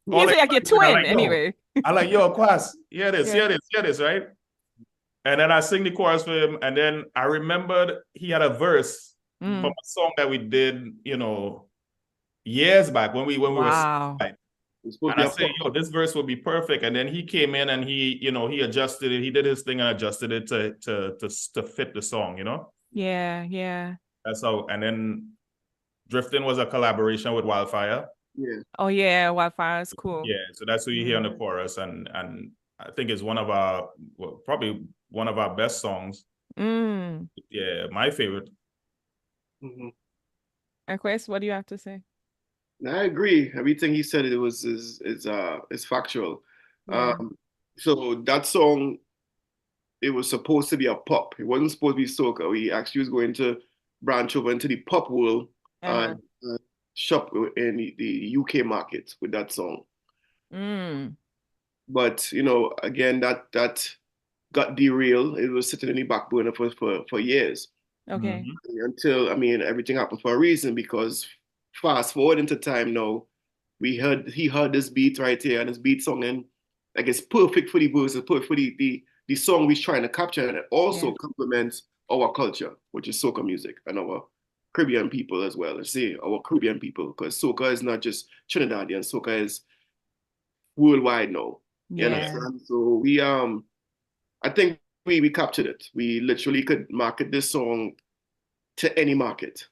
He's like your twin, like, anyway. I'm like, yo, Quas, hear this, right? And then I sing the chorus for him, and then I remembered he had a verse from a song that we did, years back when we were and I said, yo, this verse would be perfect. And then he came in and he adjusted it. He did his thing and adjusted it to fit the song, Yeah. That's how. And then Drifting was a collaboration with Wildfire. Yeah. Oh yeah, Wildfire is cool. Yeah, so that's who you hear on the chorus, and I think it's probably one of our best songs. Yeah, my favorite. Aquarius, what do you have to say? I agree. Everything he said is factual. Yeah. So that song, it was supposed to be a pop. It wasn't supposed to be soca. We actually was going to branch over into the pop world and shop in the UK market with that song. But again, that got derailed. It was sitting in the back burner for years. Okay. Until everything happened for a reason, because fast forward into time now, he heard this beat right here, and this beat song, and like it's perfect for the verses, perfect for the song we're trying to capture, and it also complements our culture, which is soca music, and our Caribbean people as well. Let's say our Caribbean people, because soca is not just Trinidadian, soca is worldwide now. You understand? So we I think we captured it. We literally could market this song to any market.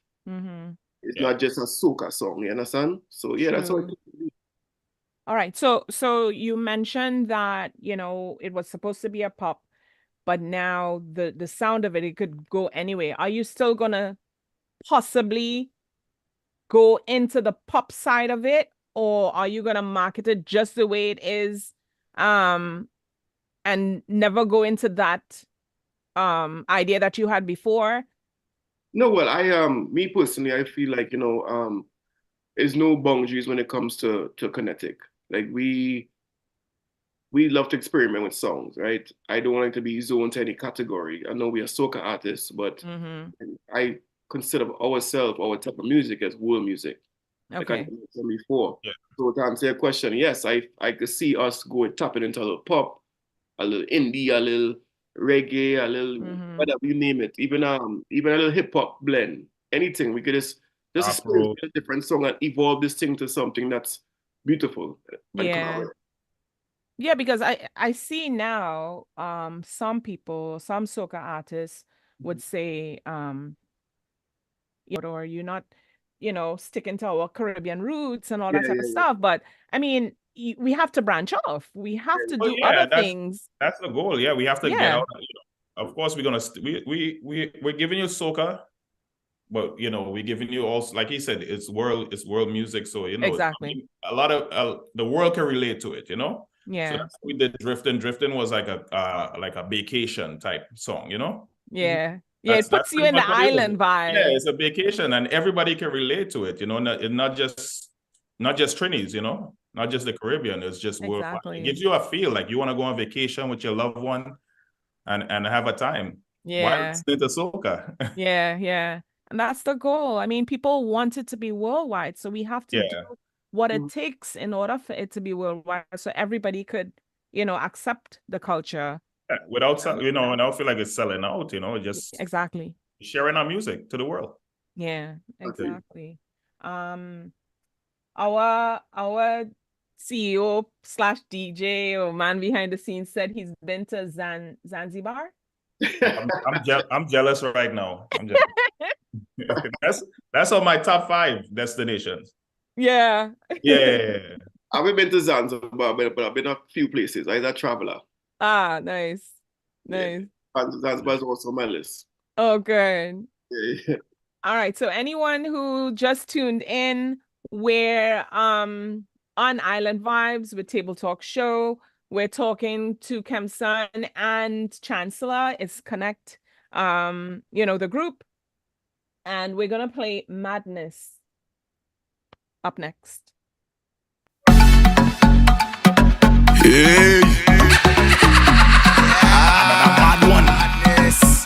It's not just a soca song, you understand? So that's how it is. All right. So you mentioned that, it was supposed to be a pop, but now the sound of it could go anyway. Are you still gonna possibly go into the pop side of it, or are you gonna market it just the way it is, and never go into that idea that you had before? No, well, me personally, I feel like, there's no boundaries when it comes to KINETIC. Like we love to experiment with songs, right? I don't want it to be zoned to any category. I know we are soca artists, but I consider ourselves, our type of music, as world music. Like I mentioned before. So to answer your question, yes, I could see us tapping into a little pop, a little indie, a little reggae, a little whatever you name it, even a little hip hop blend, anything. We could just experiment a different song and evolve this thing to something that's beautiful. Yeah, because I see now some soca artists would say or you're not sticking to our Caribbean roots and all that type of stuff, but I mean, we have to branch off. We have to do other things. That's the goal. Yeah, we have to get out. Of course, we're gonna we're giving you soca, but we're giving you also, like he said, it's world music. So exactly, a lot of the world can relate to it. So that's we did drifting. Drifting was like a vacation type song. It puts you in the island vibe. Yeah, it's a vacation, and everybody can relate to it. Not just Trinis. Not just the Caribbean, it's just worldwide. It gives you a feel like you want to go on vacation with your loved one and have a time. While listening to soca. And that's the goal. I mean, people want it to be worldwide, so we have to do what it takes in order for it to be worldwide, so everybody could, accept the culture. Without and I don't feel like it's selling out, just exactly sharing our music to the world. Yeah, exactly. Our CEO / DJ or man behind the scenes said he's been to Zanzibar. I'm jealous right now. That's on my top 5 destinations. Yeah. I haven't been to Zanzibar, but I've been a few places. I'm a traveler. Nice. Zanzibar is also on my list. Oh, good. Yeah. All right. So anyone who just tuned in, we're on Island Vibes with Table Talk Show. We're talking to Kemson and Chancellor. It's Connect, the group. And we're going to play Madness up next. Hey. Another bad one. Madness.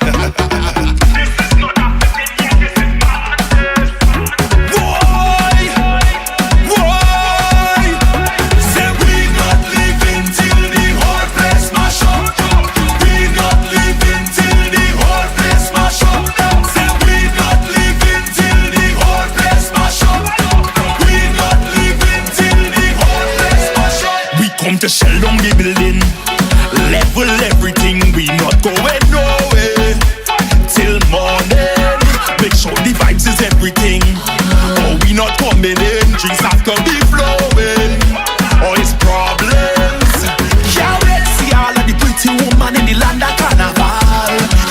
Come to shell down the building, level everything, we not going nowhere till morning. Make sure the vibes is everything, or we not coming in. Drinks have to be flowing, or it's problems. Can't wait to see all of the pretty woman in the land of carnival.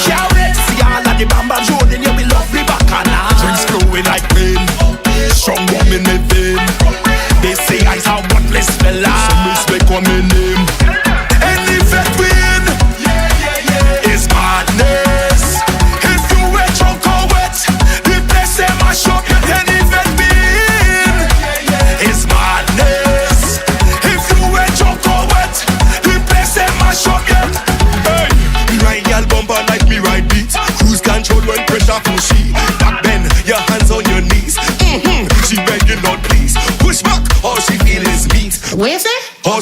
Can't wait to see all of the bamba joning, you be lovely bacchanal. Drinks flowing like rain, strong woman in vein. They say I have one less fella. Some respect on my name. And if I win,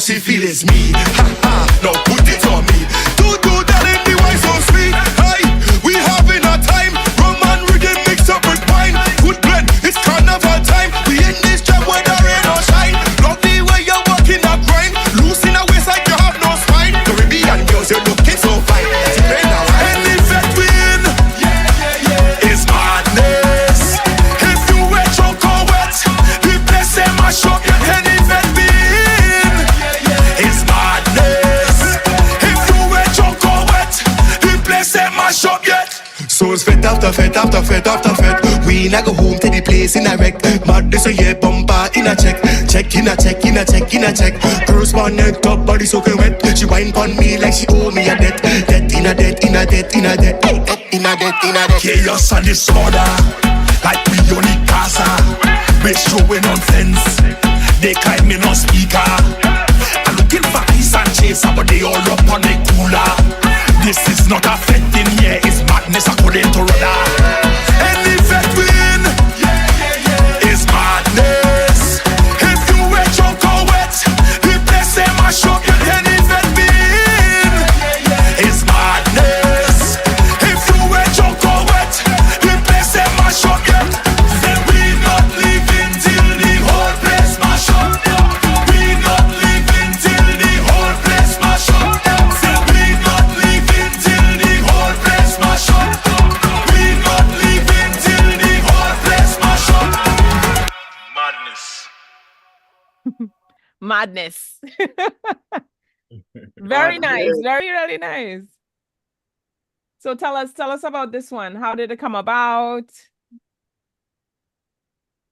she feel is me. Ha ha, now put it on me. Do darling, the wine so sweet. Hey, we having a time. Rum and rhythm mix up with wine. Good blend, it's carnival time. We in this job whether rain or shine. Love the way you're walking that grind. Loose in a waist like you have no spine. Caribbean girls, you're looking so fine. And if that win is madness. If you wet, choke or wet, the place say mash up your head. If that win is madness. If you wet, choke or wet, the place say mash up yet. So it's fete after fete after fete after fete. We not go home to the place in a wreck. Madness a year bumper in a check. Check in a check in a check in a check. Girls one neck top body soaking wet. She wine pon me like she owe me a debt. Debt in a debt in a debt in a debt. Debt in a debt in a debt. Chaos and disorder, like we only casa. We showing on fence. They climb me no speaker. I'm looking for ice and chaser, but they all up on the cooler. This is not a fete in here, it's madness according to radar. Any fete win is madness. If you wet, choke or wet, the place say mash up your head. Any fete win is madness. If you wet, choke or wet, the place say mash up your head. Say we not leaving till the whole place mash up. We not leaving till the whole place mash up. Say we not leaving till the whole place mash up. We not leaving till the whole place mash up. Madness. Madness. Very nice. Very, really nice. So tell us about this one. How did it come about?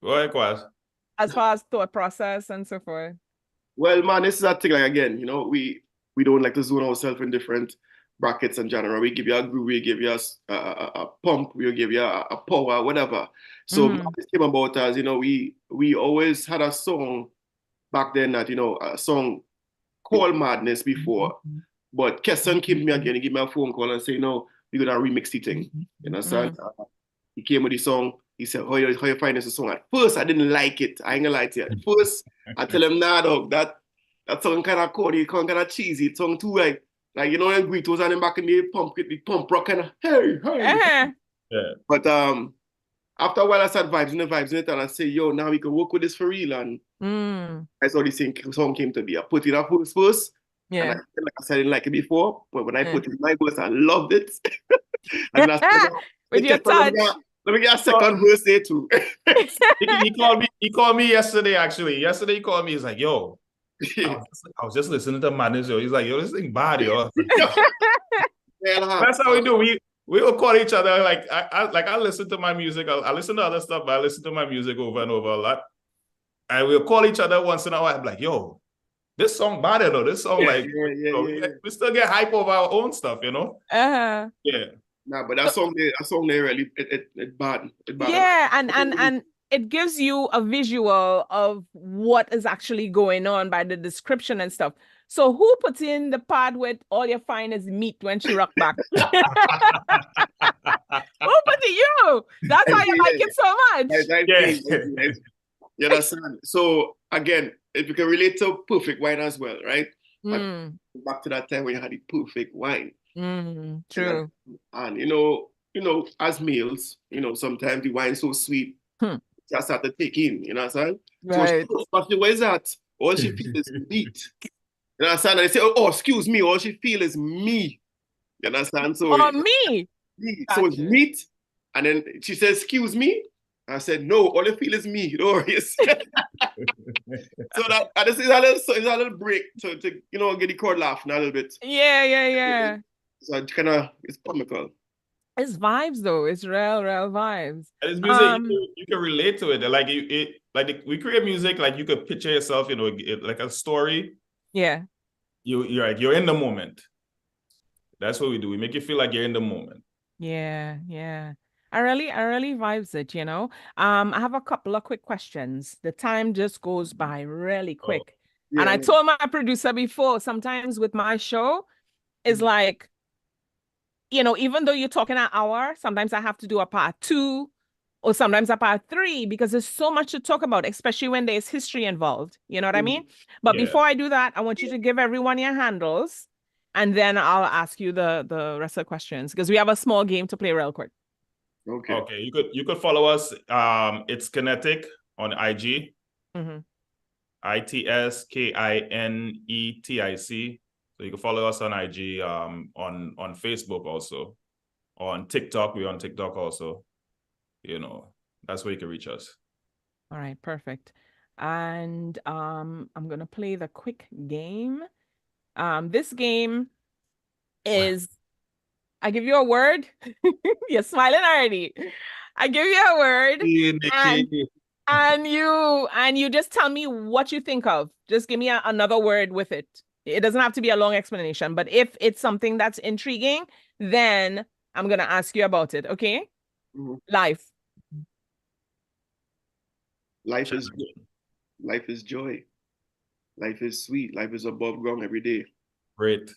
Go ahead, Quaz. As far as thought process and so forth. Well, man, this is a thing, like, again, you know, we don't like to zone ourselves in different brackets and genre. We give you a groove, we give you a pump, we give you a power, whatever. So this came about as, you know, we always had a song back then that, you know, a song called Madness before. But Kesson came to me again, he gave me a phone call and say, no, we're gonna remix the thing. You know, so he came with the song. He said, how you find this song? At first, I didn't like it. I ain't gonna lie to you. At first, I tell him, nah, dog, that song kind of corny, kind of cheesy. It song too like you know, when Greet was on him back in the pump rock kind of, hey. Yeah. But after a while, I started vibes in it, and I say, yo, now we can work with this for real. And that's how this song came to be. I put it up first. Yeah. And I said I didn't like it before, but when I put it in my verse, I loved it. And I said, with your touch. Let me get a second verse there too. He called me yesterday, actually. Yesterday he called me. He's like, yo, I was just listening to Madness, yo. He's like, yo, this thing bad, yo. That's how we do. We will call each other. Like I listen to my music. I listen to other stuff, but I listen to my music over and over a lot. And we'll call each other once in a while. I'm like, yo, this song bad, though. This song, we still get hype over our own stuff, you know? Yeah. Nah, but that song there really it bad. Yeah, and it gives you a visual of what is actually going on by the description and stuff. So who put in the part with all you find is meat when she rock back? Who put it? You? That's why you like it so much. You understand? So again, if you can relate to perfect wine as well, right? Back to that time when you had the perfect wine. True. And you know, as males, you know, sometimes the wine's so sweet, just start to take in, you know what I'm saying? Right. So what is that? All she feels is meat. You understand? And they say, oh, excuse me, all she feels is me. You understand? So me. So it's meat. And then she says, excuse me. I said, no, all you feel is me. Don't worry. So that this is a little break to you know, get the crowd laughing a little bit. Yeah. So it's comical. It's vibes though. It's real vibes. And it's music you can relate to it. Like we create music like you could picture yourself, you know, like a story. Yeah. You're in the moment. That's what we do. We make you feel like you're in the moment. Yeah. I really vibes it, you know. I have a couple of quick questions. The time just goes by really quick. And I told my producer before, sometimes with my show, it's like, you know, even though you're talking an hour, sometimes I have to do a part 2 or sometimes a part 3, because there's so much to talk about, especially when there's history involved. You know what I mean? But before I do that, I want you to give everyone your handles, and then I'll ask you the rest of the questions, because we have a small game to play real quick. Okay. You could follow us. It's KINETIC on IG. ITSKINETIC. So you can follow us on IG, on Facebook also, on TikTok. We're on TikTok also. You know, that's where you can reach us. All right, perfect. And I'm gonna play the quick game. This game is, I give you a word. You're smiling already. I give you a word, and you just tell me what you think of. Just give me another word with it. It doesn't have to be a long explanation, but if it's something that's intriguing, then I'm gonna ask you about it. Okay? Life. Life is joy. Life is sweet. Life is above ground every day. Great.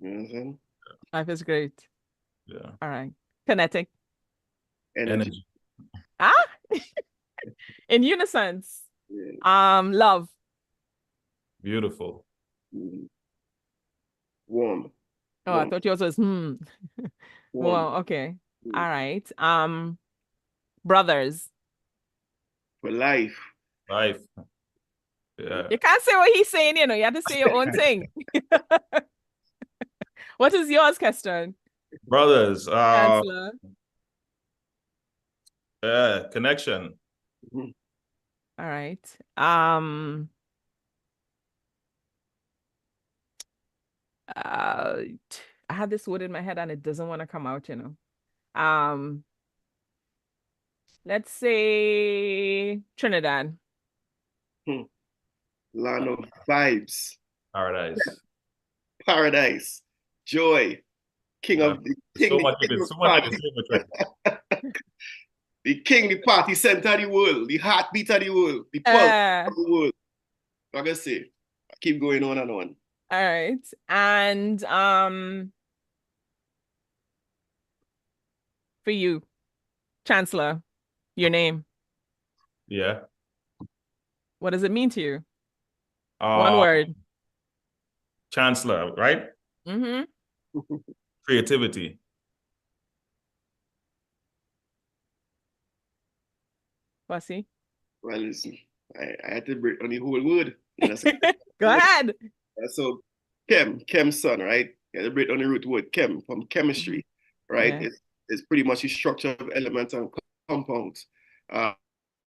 You know what I'm saying? Life is great. Yeah. All right. KINETIC. Energy. Ah? In unison. Love. Beautiful. Warm. Oh, I thought yours was Well, okay. All right. Brothers. For life. Life. Yeah. You can't say what he's saying, you know. You have to say your own thing. What is yours, Keston? Brothers. Chancellor. Connection. All right. I had this word in my head and it doesn't want to come out, you know. Let's say Trinidad. Land of vibes. Paradise. Joy. King of the king. The king, the party center of the world, the heartbeat of the world, the pulse of the world. Like I say, I keep going on and on. All right. And for you, Chancellor, your name. Yeah. What does it mean to you? One word. Chancellor, right? Creativity. Bossy. Well, listen, I had to break on the whole word. Go ahead. So, chem's son, right? You had to break on the root word, chem, from chemistry, right? Yeah. It's pretty much the structure of elements and compounds.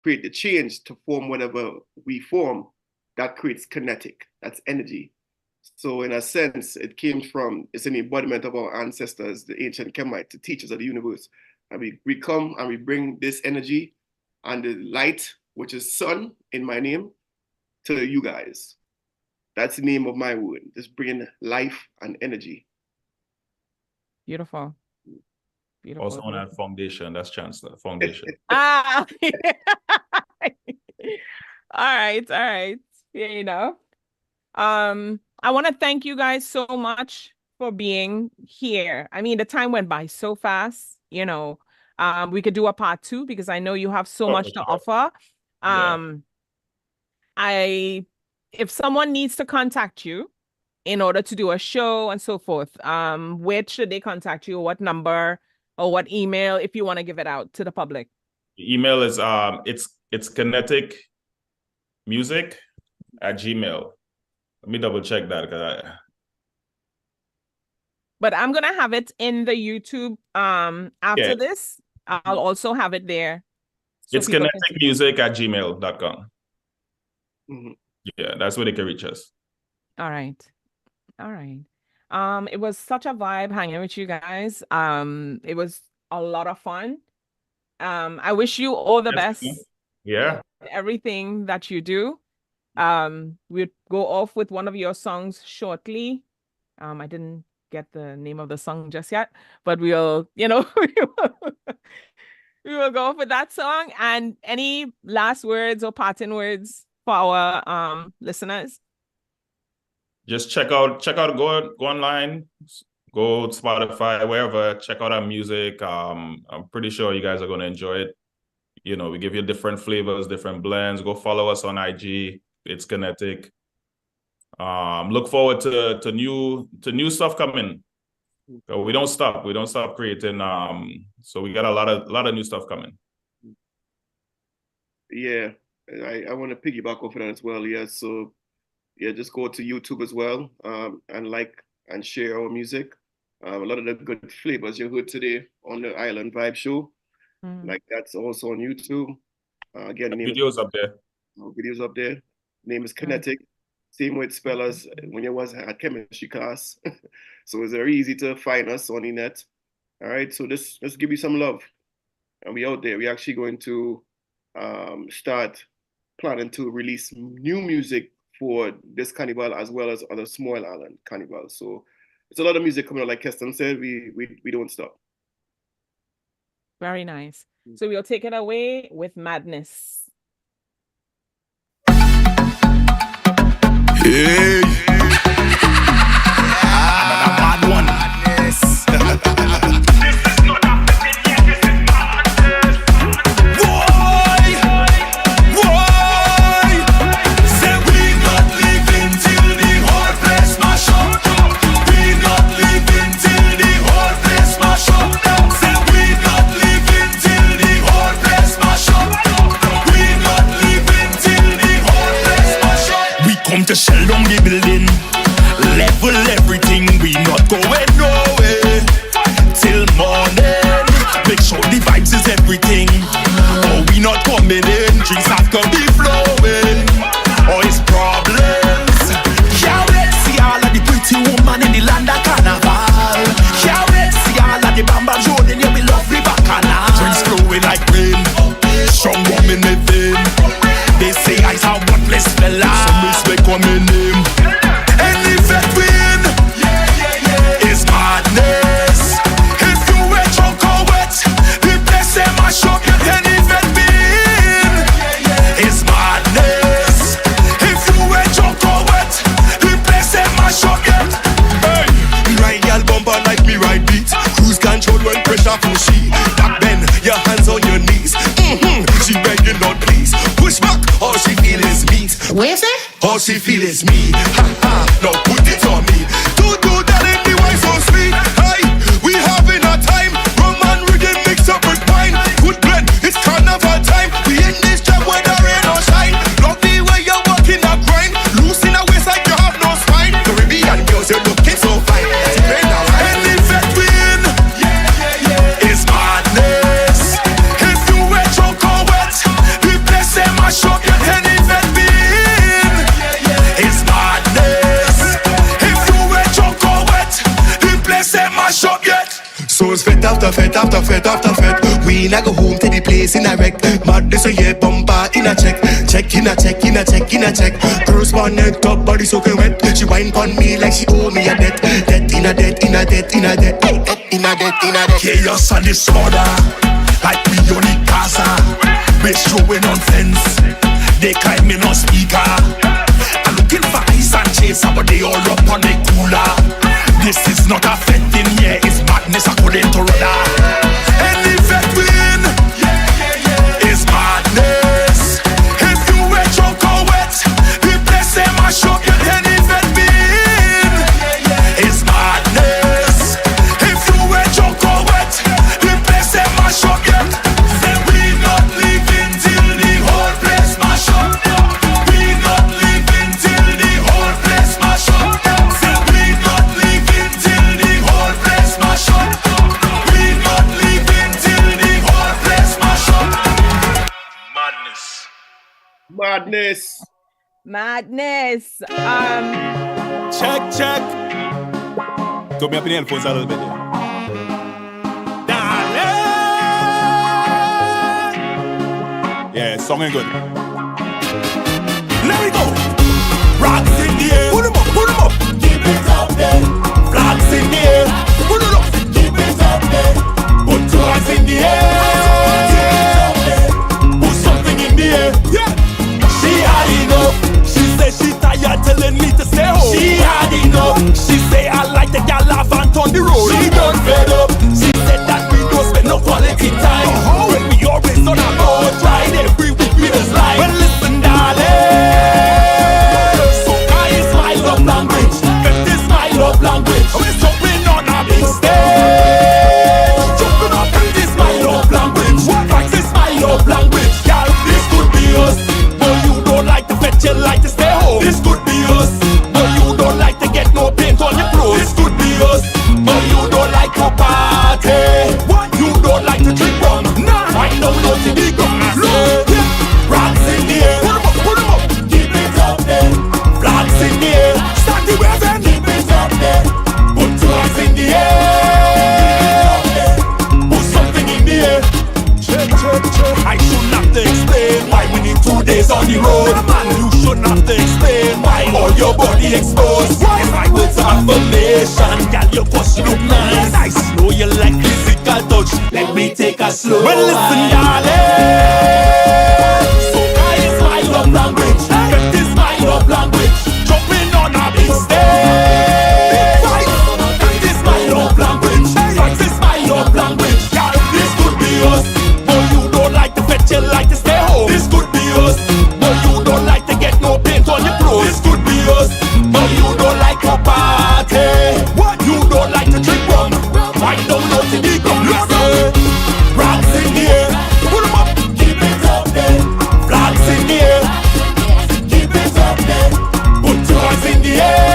Create the change to form whatever we form. That creates kinetic. That's energy. So in a sense, it's an embodiment of our ancestors, the ancient Kemites, the teachers of the universe. And we come and we bring this energy and the light, which is sun in my name, to you guys. That's the name of my word. Just bringing life and energy. Beautiful. Beautiful. Also on that foundation, that's Chancellor, foundation. All right. Yeah, you know. I want to thank you guys so much for being here. I mean, the time went by so fast, you know. We could do a part 2 because I know you have so much to offer. If someone needs to contact you in order to do a show and so forth, where should they contact you? What number or what email, if you want to give it out to the public? The email is it's kineticmusic@gmail.com. Let me double check that But I'm gonna have it in the YouTube after this. I'll also have it there. So it's kineticmusic@gmail.com. Yeah, that's where they can reach us. All right. It was such a vibe hanging with you guys. It was a lot of fun. I wish you all the best. Yeah. Everything that you do. We'll go off with one of your songs shortly. I didn't get the name of the song just yet, but we'll, we will go off with that song. And any last words or parting words for our listeners? Just check out, go online, go Spotify, wherever, check out our music. I'm pretty sure you guys are going to enjoy it. You know, we give you different flavors, different blends. Go follow us on IG. It's KINETIC. Look forward to new stuff coming. We don't stop. We don't stop creating. So we got a lot of new stuff coming. Yeah, I want to piggyback off of that as well. Yeah, so yeah, just go to YouTube as well, and like and share our music. A lot of the good flavors you heard today on the Island Vibe show, like that's also on YouTube. Again, the videos up there. Videos up there. Name is KINETIC. Same way it's spelled as when you was at chemistry class. So it's very easy to find us on the net. All right, so let's give you some love. And we out there. We're actually going to start planning to release new music for this carnival as well as other small island carnivals. So it's a lot of music coming out. Like Keston said, we don't stop. Very nice. So we'll take it away with Madness. Hey. Another bad one. Say we not leaving till the whole place mash up. We not leaving till the whole place mash up. Say we not leaving till the whole place mash up. We not leaving till the whole place mash up. We come to shell down the building, level everything. We not going nowhere till morning. Make sure the vibes is everything. Oh, we not coming in, drinks have to be flowing. Oh, it's problems. Can't wait to see all of the pretty woman in the land of carnival. Can't wait to see all of the bamba joining you, me lovely bacchanal. Drinks flowing like rain, strong rum in the vein. They say I's a worthless fella, some respect on my name. Any vet win is madness. If you were drunk or wet, the place say mash up. Any vet win is madness. If you were drunk or wet, the place say mash up. Hey, me ride y'all bumper like me ride beat. Cruise control when pressure push she. Back bend, your hands on your knees. She begging Lord please. Push back, all she feel is meat. Where is it? All she feel is me. Ha ha, now put it on me. Do that in the way so sweet. Hey, we having a time. Rum and rhythm mix up with wine. Good blend, it's carnival time. We in this job whether rain or shine. Love the way you're walking a grind. Loose in a waist like you have no spine. Caribbean girls, you're looking so fine. Any vet win is madness. If you were drunk or wet, the place say mash up. Any vet win is madness. If you were drunk or wet, the place say mash up yet. So it's fete after fete after fete after fete. We not go home to the place in a wreck. Madness so yeah, bumper in a check. Check in a check in a check in a check. Girls one neck top body soaking wet. She whine pon me like she owe me a debt. Debt in a debt in a debt in a debt. Debt in a debt in a debt. Chaos and disorder, like we on the Gaza. Bitch showing on fence. They climbing on speaker. I'm looking for ice and chaser, but they all up on the cooler. This is not a fete in here, it's madness according to Rada. Any vet win is madness. If you were drunk or wet, the place say mash up. Any vet win is madness. If you were drunk or wet, the place say mash up. Say we not leaving till the whole place mash up. We not leaving till the whole place mash up. Say we not leaving till the whole place mash up. We not leaving till the whole place mash up. Madness. Madness. Check. Turn me up in the headphones a little bit. Yeah, song ain't good. Let me go. Rocks in the air. Put 'em up. Keep it up there. Flags in the air. Put it up. Keep it up there. Put your hands in the air. Put something in the air. Yeah. She had enough. She said she tired telling me to stay home. She had enough. She say I like the gal laugh and on the road. She done fed up. She said that we don't spend no quality time. When we always on our boat. body exposed. It's my words of affirmation. Girl, your push look nice. Know you like physical touch. Let me take a slow. Well, listen, darling. Soca is my love language. That is my love language. Jumping on a big stage. That is my love language. That is my love language. Girl, this could be us. But you don't like to fetch, you like to stay home. This could be us. But you don't like to get no paint on your clothes. This could be us. But you don't like to party. What? You don't like to drink rum. Why don't you to the gum? Rats in the air. Put them up. Keep it up there. Flags in the air. Keep it up there. Put your hands in the air.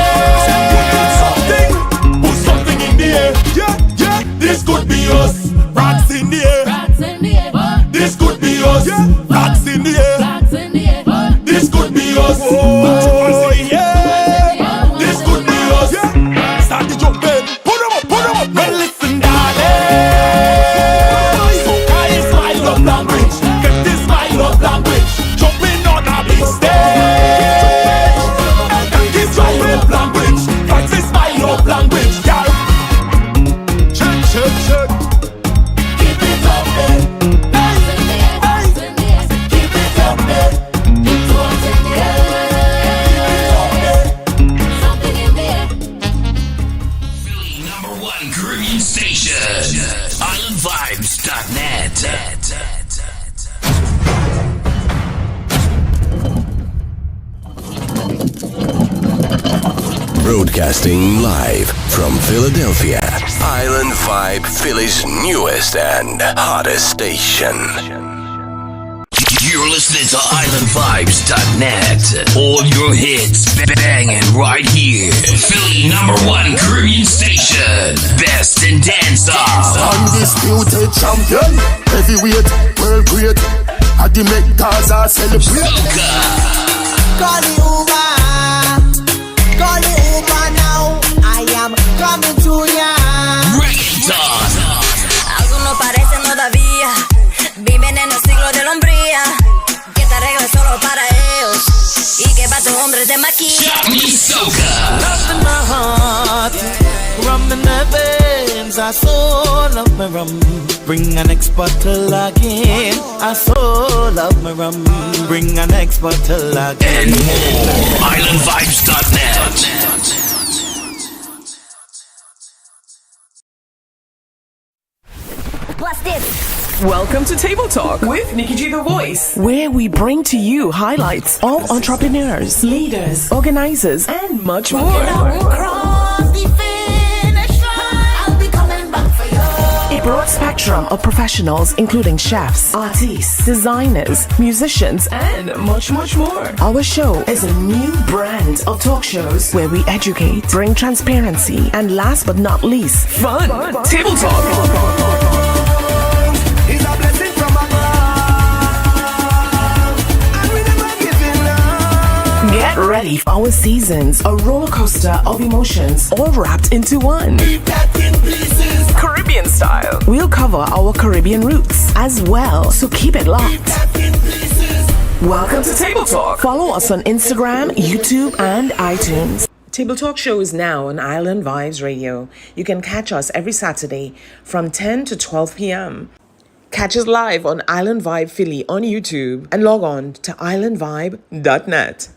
Put something in the air. Yeah, yeah. This could be us. Rats in the air. This could be us. Rats in the air. This could be us. Oh yeah. This could be us. Start the jumping. Put them up. Put them up. Well, listen, darling. Soca is my love language. That is my love language. Jumping on a big stage. That is my love language. That is my love language, girl. Check, check, check. Keep it up there. Keep it up there. Put your hands in the air. Something in there. Philly #1 Caribbean station. IslandVibes.net. Broadcasting live from Philadelphia, Island Vibe, Philly's newest and hottest station. You're listening to IslandVibes.net. All your hits banging right here. Philly #1 Caribbean station. Best in dance-off. Undisputed champion, heavyweight, world great. At the Mectas I celebrate. Soca. Call the Uber. Call the Uber now. I am coming to ya. Reggaeton. Algunos parecen todavía viven en el siglo de la hombría. Que te arreglo es solo para ellos y que para tus hombres te maquilla. Soca. Love in my heart, rum in the veins. I so love my rum. Bring an next bottle again. I so love my rum. Bring an next bottle again. And more. IslandVibes.net. What's this? Welcome to Table Talk with Nikki G The Voice, where we bring to you highlights of entrepreneurs, leaders, organizers, and much more. A broad spectrum of professionals, including chefs, artists, designers, musicians, and much, much more. Our show is a new brand of talk shows where we educate, bring transparency, and last but not least, fun. Table Talk. Get ready for our seasons, a roller coaster of emotions, all wrapped into one. Caribbean style. We'll cover our Caribbean roots as well, so keep it locked. Welcome to Table Talk. Follow us on Instagram, YouTube, and iTunes. Table Talk Show is now on Island Vibes Radio. You can catch us every Saturday from 10 to 12 p.m. Catch us live on Island Vibe Philly on YouTube and log on to islandvibe.net.